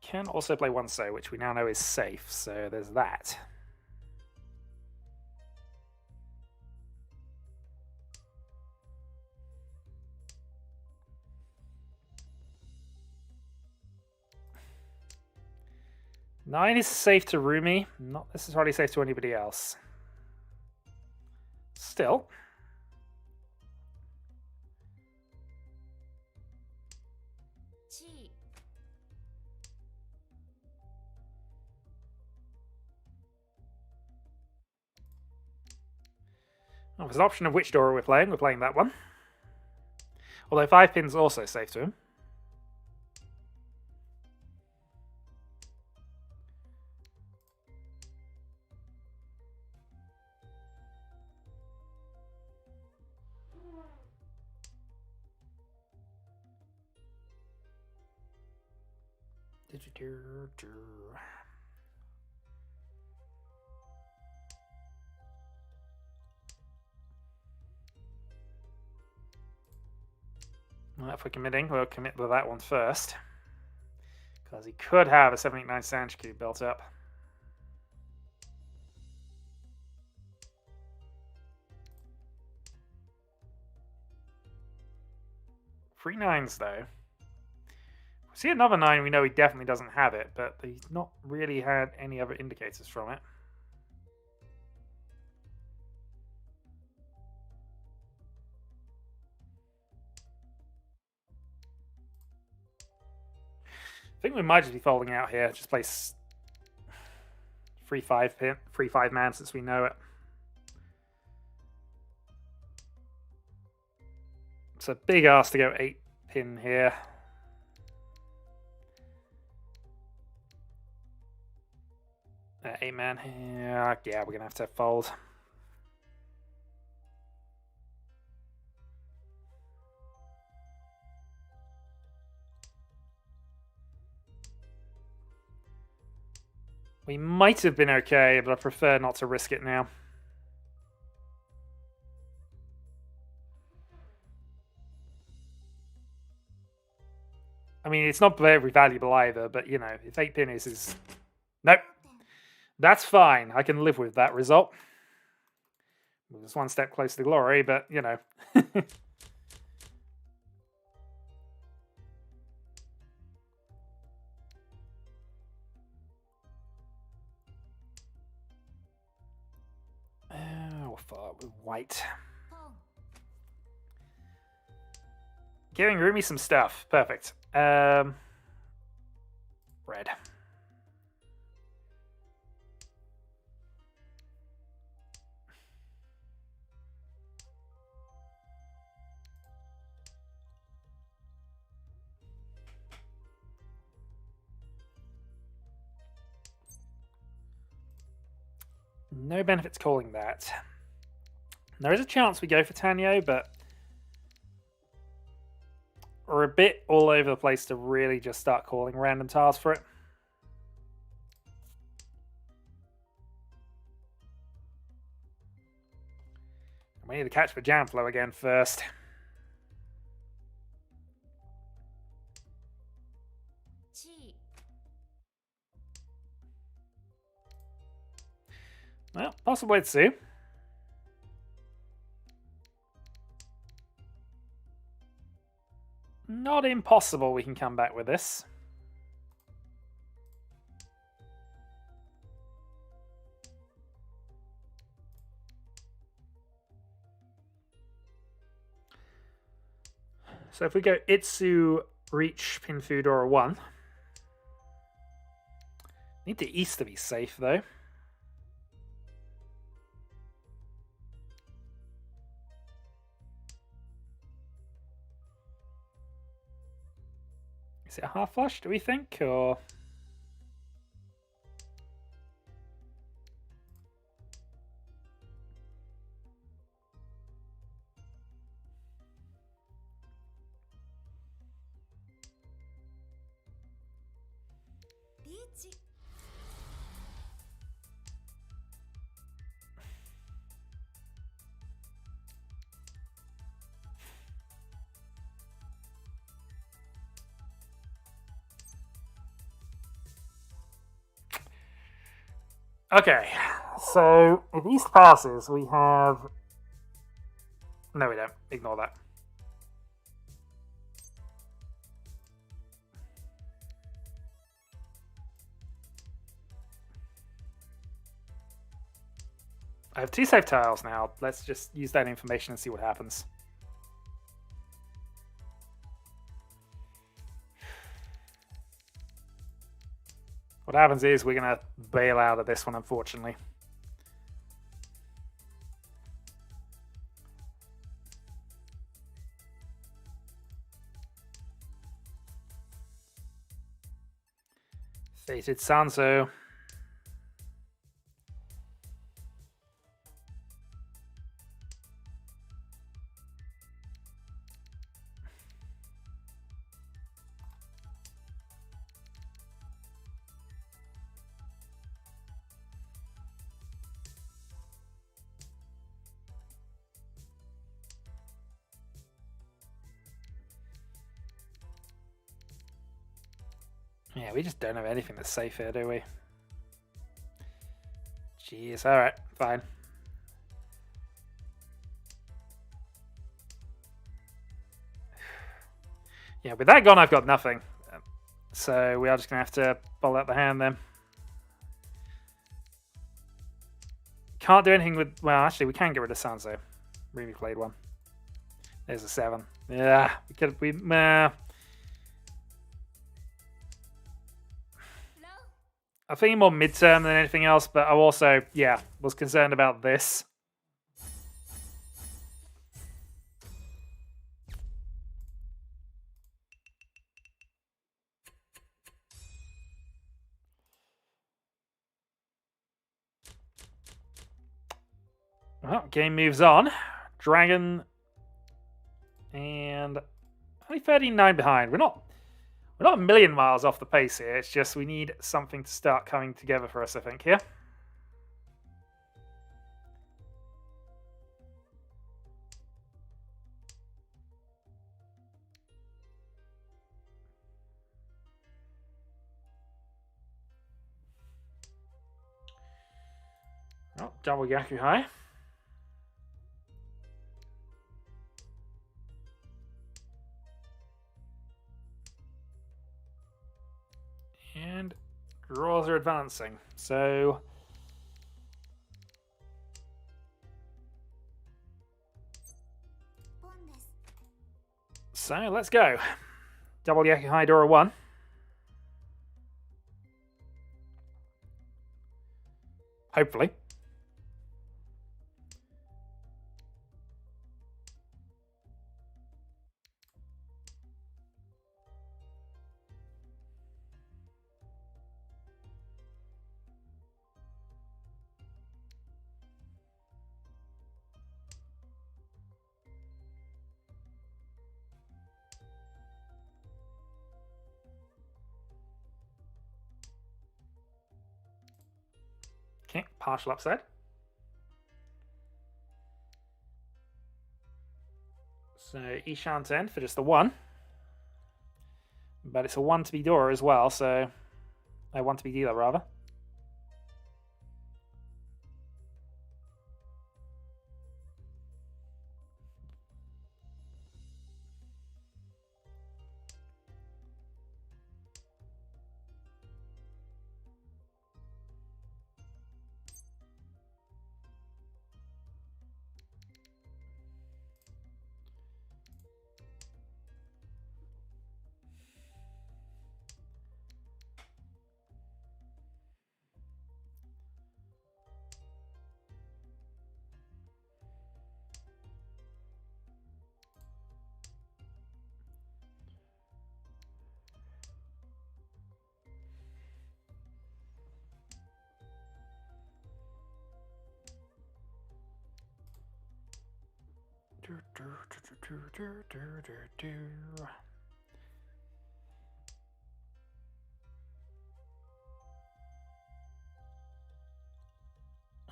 Can also play 1-so, which we now know is safe, so there's that. Nine is safe to Rumi, not necessarily safe to anybody else. Still. Oh, there's an option of which door we're playing that one. Although 5 pin's also safe to him. Well, if we're committing, we'll commit with that one first. Because he could have a 789 Sanch Cube built up. Three 9s, though. If we see another 9, we know he definitely doesn't have it, but he's not really had any other indicators from it. I think we might just be folding out here. Just place 3-5 pin, 3-5 man since we know it. It's a big ask to go 8 pin here. Eight man. Yeah, we're gonna have to fold. We might have been okay, but I prefer not to risk it now. I mean, it's not very valuable either, but, you know, if 8 pin is... Nope. That's fine. I can live with that result. It's one step closer to glory, but, you know. White. Giving Rumi some stuff. Perfect. Red. No benefits calling that. There is a chance we go for Tanyo, but we're a bit all over the place to really just start calling random tiles for it. We need to catch the jam flow again first. Well, possible Itsu. Not impossible we can come back with this. So if we go Itsu, Riichi, Pinfu, Dora 1. Need the east to be safe, though. Is it a half flush, do we think, or...? Riichi. Okay, so if east passes, we have... No, we don't. Ignore that. I have 2 safe tiles now. Let's just use that information and see what happens. What happens is we're going to bail out of this one, unfortunately. Fated Sanso. Yeah, we just don't have anything that's safe here, do we? Jeez, alright, fine. Yeah, with that gone, I've got nothing. So we are just going to have to bowl out the hand then. Can't do anything with... Well, actually, we can get rid of Sanso. Really played one. There's a 7. Yeah, we could... I think more midterm than anything else, but I also, yeah, was concerned about this. Well, game moves on. Dragon and only 39 behind. We're not a million miles off the pace here. It's just we need something to start coming together for us, I think, here. Oh, double Yaku High. And draws are advancing. So let's go. Double Yaku High Dora 1. Hopefully. Okay, partial upside. So Ishan's end for just the 1. But it's a 1 to be Dora as well, so I want to be dealer rather.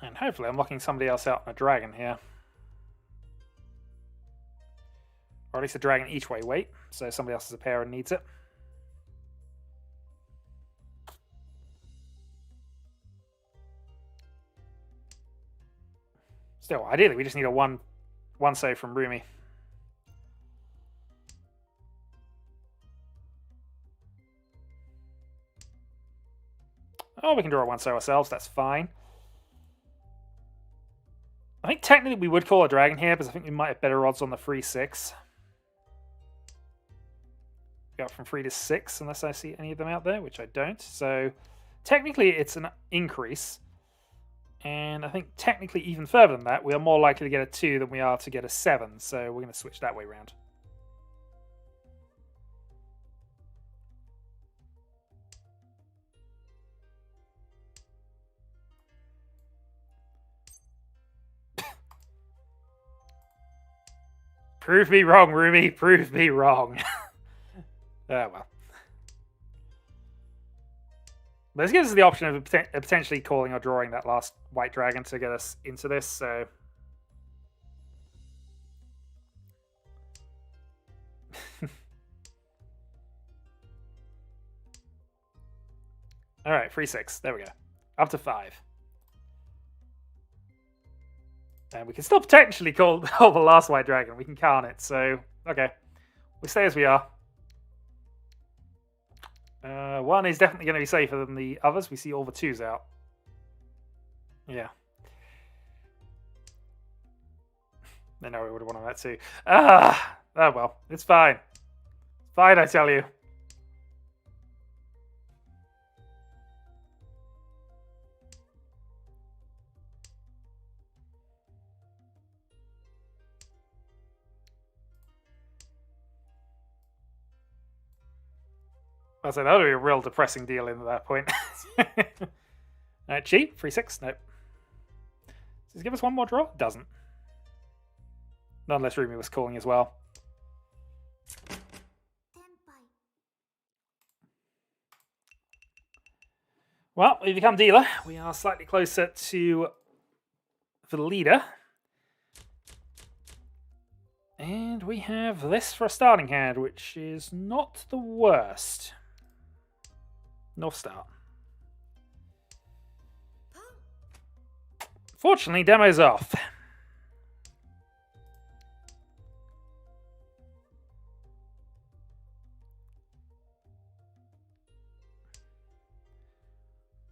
And hopefully I'm locking somebody else out on a dragon here. Or at least a dragon each way weight, so somebody else has a pair and needs it. Still, ideally we just need a one save from Rumi. Oh, we can draw a 1-so ourselves, that's fine. I think technically we would call a dragon here, because I think we might have better odds on the 3-6. Go up from 3 to 6, unless I see any of them out there, which I don't. So technically it's an increase. And I think technically even further than that, we are more likely to get a 2 than we are to get a 7. So we're going to switch that way around. Prove me wrong, Rumi. Prove me wrong. Oh, well. But this gives us the option of potentially calling or drawing that last white dragon to get us into this, so... Alright, 3-6. There we go. Up to 5. And we can still potentially call the last white dragon. We can count it, so... Okay. We stay as we are. One is definitely going to be safer than the others. We see all the 2s out. Yeah. I know we would have wanted that too. Oh well. It's fine. Fine, I tell you. I say that would be a real depressing deal in at that point. Chi, 3-6. Nope. Does it give us one more draw? Doesn't. Not unless Rumi was calling as well. Well, we become dealer. We are slightly closer to the leader. And we have this for a starting hand, which is not the worst. North Star. Fortunately, demo's off.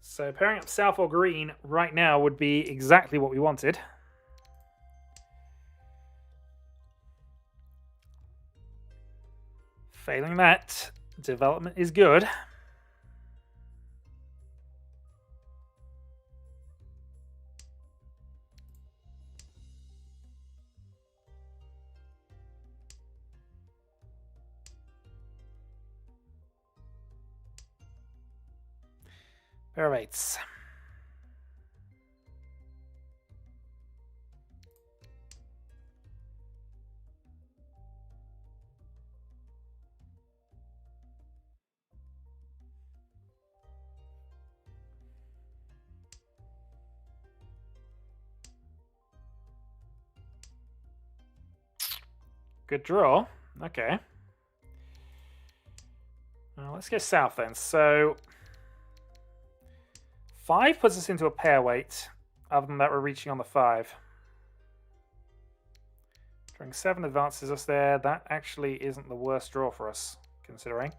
So pairing up south or green right now would be exactly what we wanted. Failing that, development is good. Pair of 8s. Good draw. Okay. Well, let's go south then. So 5 puts us into a pair weight. Other than that, we're reaching on the 5. Drawing 7 advances us there. That actually isn't the worst draw for us, considering.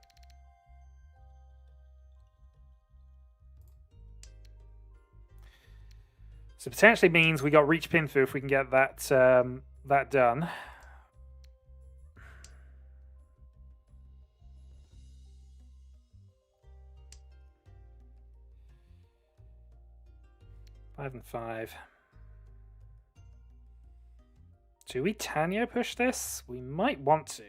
So potentially means we got reach pin through if we can get that that done. Five and 5. Do we Tanya push this? We might want to.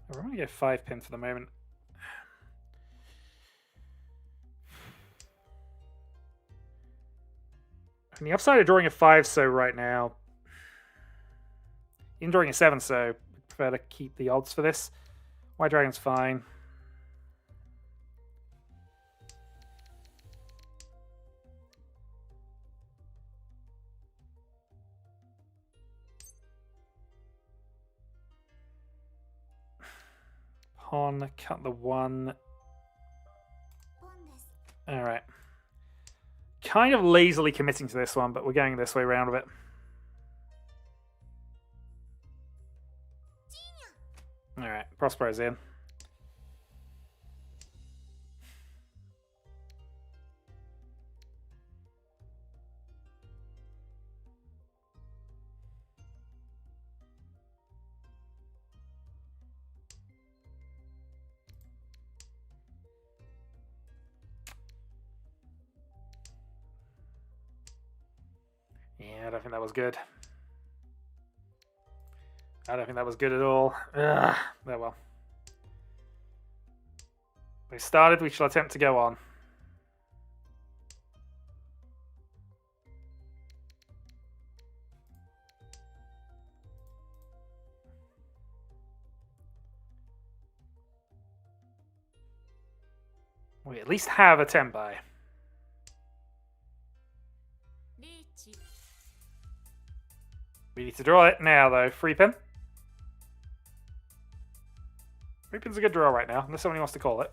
We're going to go 5 pin for the moment. On the upside of drawing a 5-so right now, even drawing a 7-so, I prefer to keep the odds for this. White Dragon's fine. Pawn, cut the 1. Alright. Kind of lazily committing to this one, but we're going this way around a bit. Alright, Prospero's in. Yeah, I don't think that was good. I don't think that was good at all. Ugh. Oh well. We started, we shall attempt to go on. We at least have a tempai. Riichi. We need to draw it now, though. 3 pin. 3 pin's a good draw right now, unless somebody wants to call it.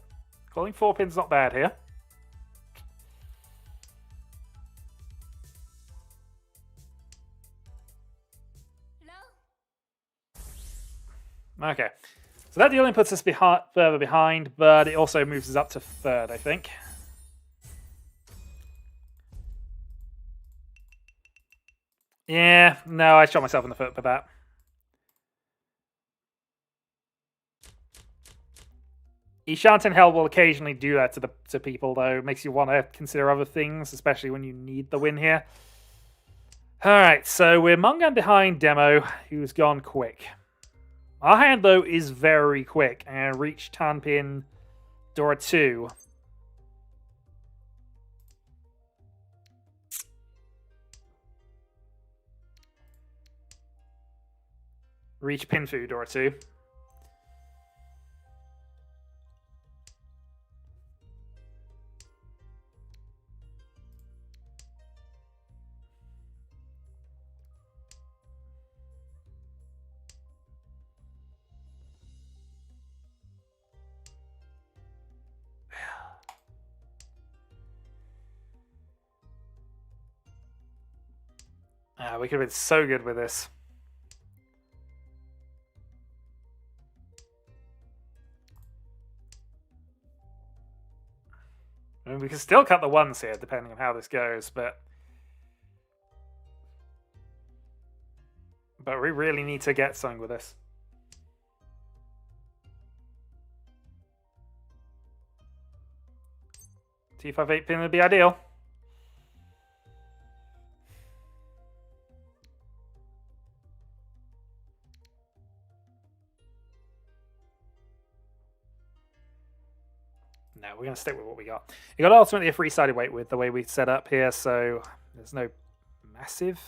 Calling 4 pin's not bad here. Okay. So that dealing puts us further behind, but it also moves us up to 3rd, I think. Yeah, no, I shot myself in the foot with that. Ishant and Hell will occasionally do that to people, though. It makes you want to consider other things, especially when you need the win here. Alright, so we're Mungan behind Demo, who's gone quick. Our hand, though, is very quick, and reach Tanpin Dora 2. Reach Pinfu Dora 2. We could have been so good with this. I mean, we can still cut the 1s here, depending on how this goes, but we really need to get something with this. T5-8 pin would be ideal. No, we're going to stick with what we got. You got ultimately a 3-sided weight with the way we set up here, so there's no massive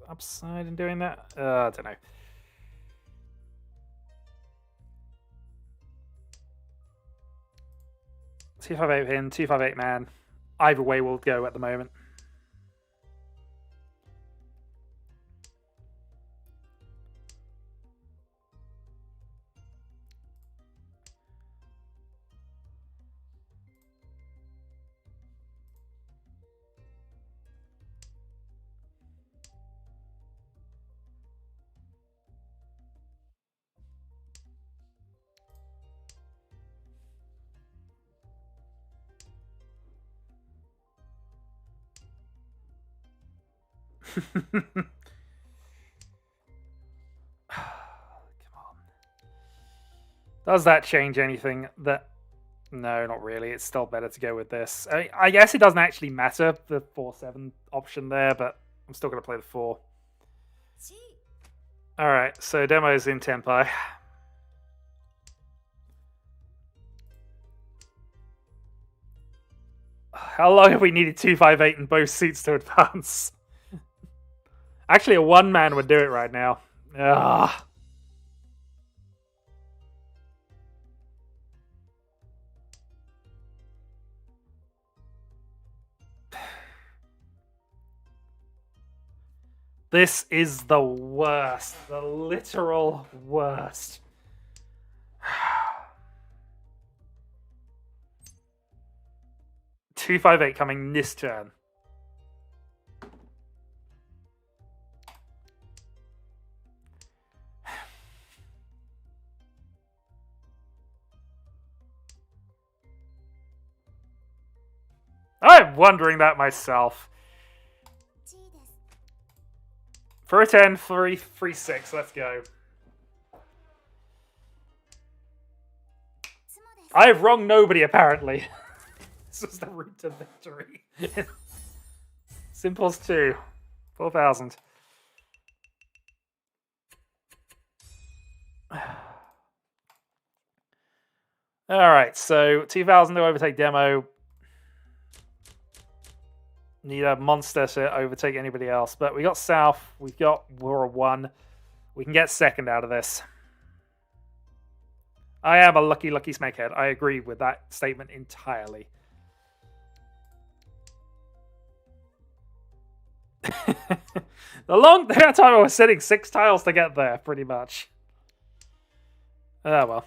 upside in doing that. I don't know. T5-8 pin, 2-5-8 man. Either way will go at the moment. Come on. Does that change anything? No, not really. It's still better to go with this. I guess it doesn't actually matter, the 4-7 option there, but I'm still going to play the 4. Alright, so Demo's in Tempai. How long have we needed 2-5-8 in both suits to advance? Actually, a one-man would do it right now. Ugh. This is the worst. The literal worst. 258 coming this turn. I'm wondering that myself. For a 10, 3, 3, 6. Let's go. I have wronged nobody, apparently. This was the route to victory. Simples 2. 4,000. Alright, so 2,000 to overtake demo. Need a monster to overtake anybody else. But we got South. We've got War 1. We can get second out of this. I am a lucky, lucky snakehead. I agree with that statement entirely. The amount of time I was sitting 6 tiles to get there, pretty much. Oh well.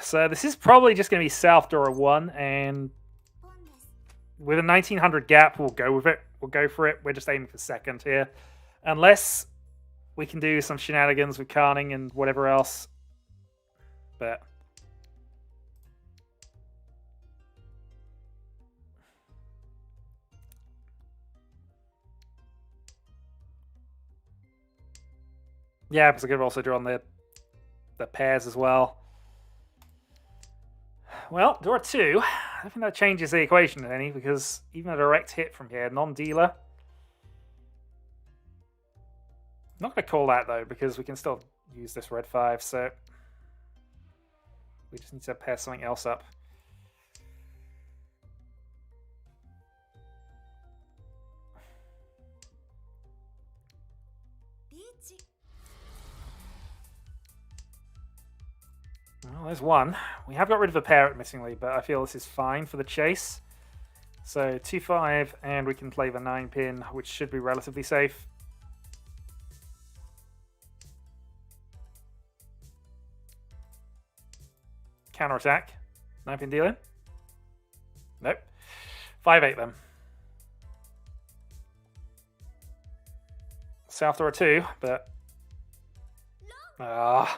So this is probably just going to be South Dora 1, and with a 1900 gap, we'll go with it. We'll go for it. We're just aiming for second here. Unless we can do some shenanigans with Carning and whatever else. But yeah, because I could have also drawn the pairs as well. Well, Dora 2, I don't think that changes the equation any, because even a direct hit from here, non-dealer. I'm not going to call that, though, because we can still use this red 5, so we just need to pair something else up. Riichi. Well, there's one. We have got rid of a pair, admittingly, but I feel this is fine for the chase. So 2-5, and we can play the 9-pin, which should be relatively safe. Counterattack. 9-pin dealing. Nope. 5-8 then. South Dora 2, but well,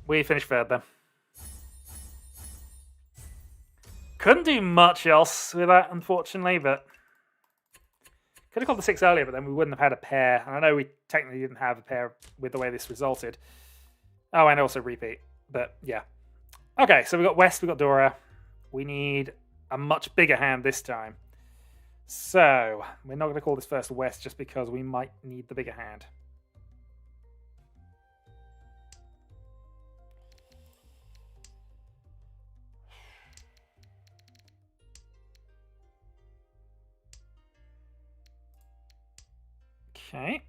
we finished third then. Couldn't do much else with that, unfortunately, but could have called the 6 earlier, but then we wouldn't have had a pair. And I know we technically didn't have a pair with the way this resulted. Oh, and also repeat, but yeah. Okay, so we got West, we got Dora. We need a much bigger hand this time. So we're not going to call this first West just because we might need the bigger hand. Okay.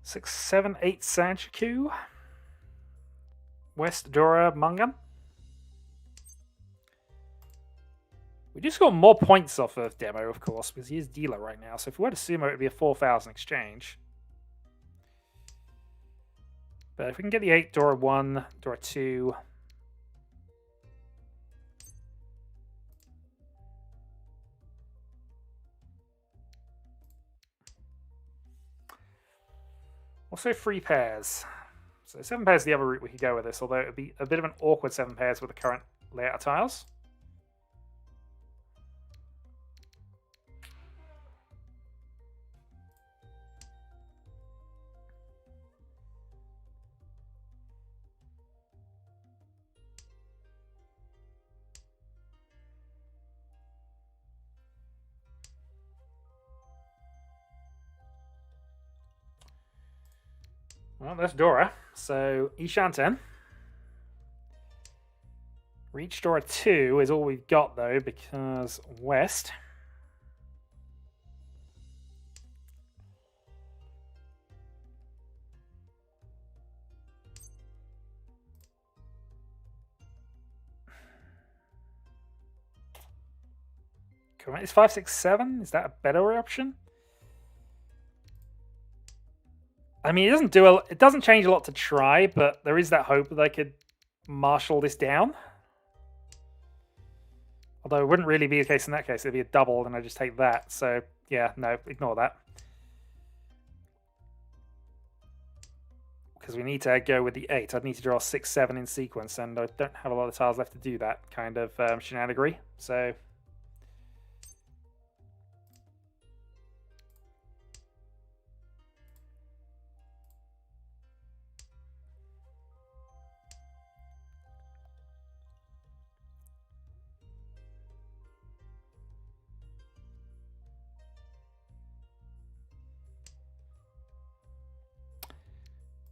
Six, 7, 8 Sanchiku. West Dora Mungan. We do score more points off of Demo, of course, because he is dealer right now. So if we were to sumo, it would be a 4,000 exchange. But if we can get the 8, Dora 1, Dora 2. Also 3 pairs. So 7 pairs is the other route we could go with this, although it would be a bit of an awkward 7 pairs with the current layout of tiles. Well, there's Dora. So, Ishanten. Reach Dora 2 is all we've got, though, because West. Is 5, 6, 7? Is that a better option? I mean, it doesn't change a lot to try, but there is that hope that I could marshal this down. Although it wouldn't really be the case in that case. It'd be a double, and I just take that. So, yeah, no, ignore that. Because we need to go with the 8. I'd need to draw 6, 7 in sequence, and I don't have a lot of tiles left to do that kind of shenanigery. So...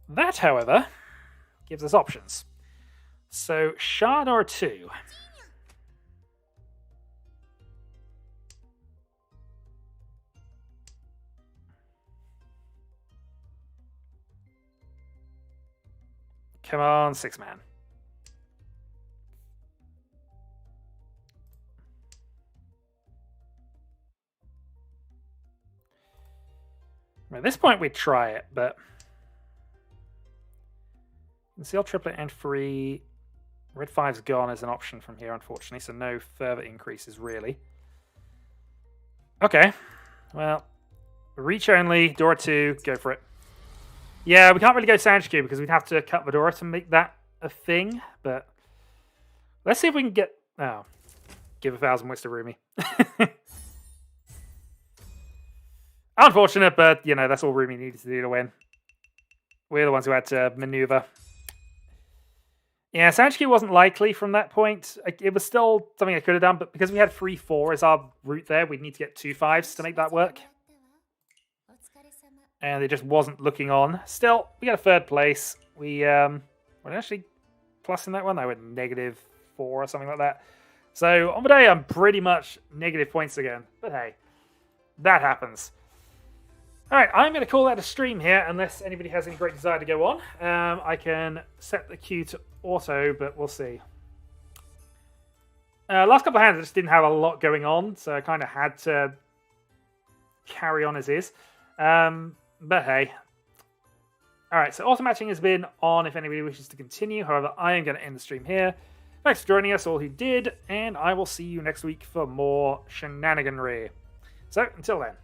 That, however, gives us options. So, Shard or 2. Come on, 6-man. At this point, we'd try it, but... Conceal triplet and free. Red 5's gone as an option from here, unfortunately, so no further increases, really. Okay. Well, reach only, Dora 2, go for it. Yeah, we can't really go Sanjiku because we'd have to cut the Dora to make that a thing, but... Let's see if we can get... Oh. Give 1,000 wits to Rumi. Unfortunate, but, you know, that's all Rumi needed to do to win. We're the ones who had to maneuver. Yeah, Sanjiku wasn't likely from that point. It was still something I could have done, but because we had 3-4 as our route there, we'd need to get 2 5s to make that work. And it just wasn't looking on. Still, we got a 3rd place. We're actually plus in that one. I went -4 or something like that. So on the day, I'm pretty much negative points again. But hey, that happens. All right, I'm going to call that a stream here, unless anybody has any great desire to go on. I can set the queue to auto, but we'll see. Last couple of hands, I just didn't have a lot going on, so I kind of had to carry on as is. But hey. All right, so auto matching has been on if anybody wishes to continue. However, I am going to end the stream here. Thanks for joining us, all who did, and I will see you next week for more shenaniganry. So, until then.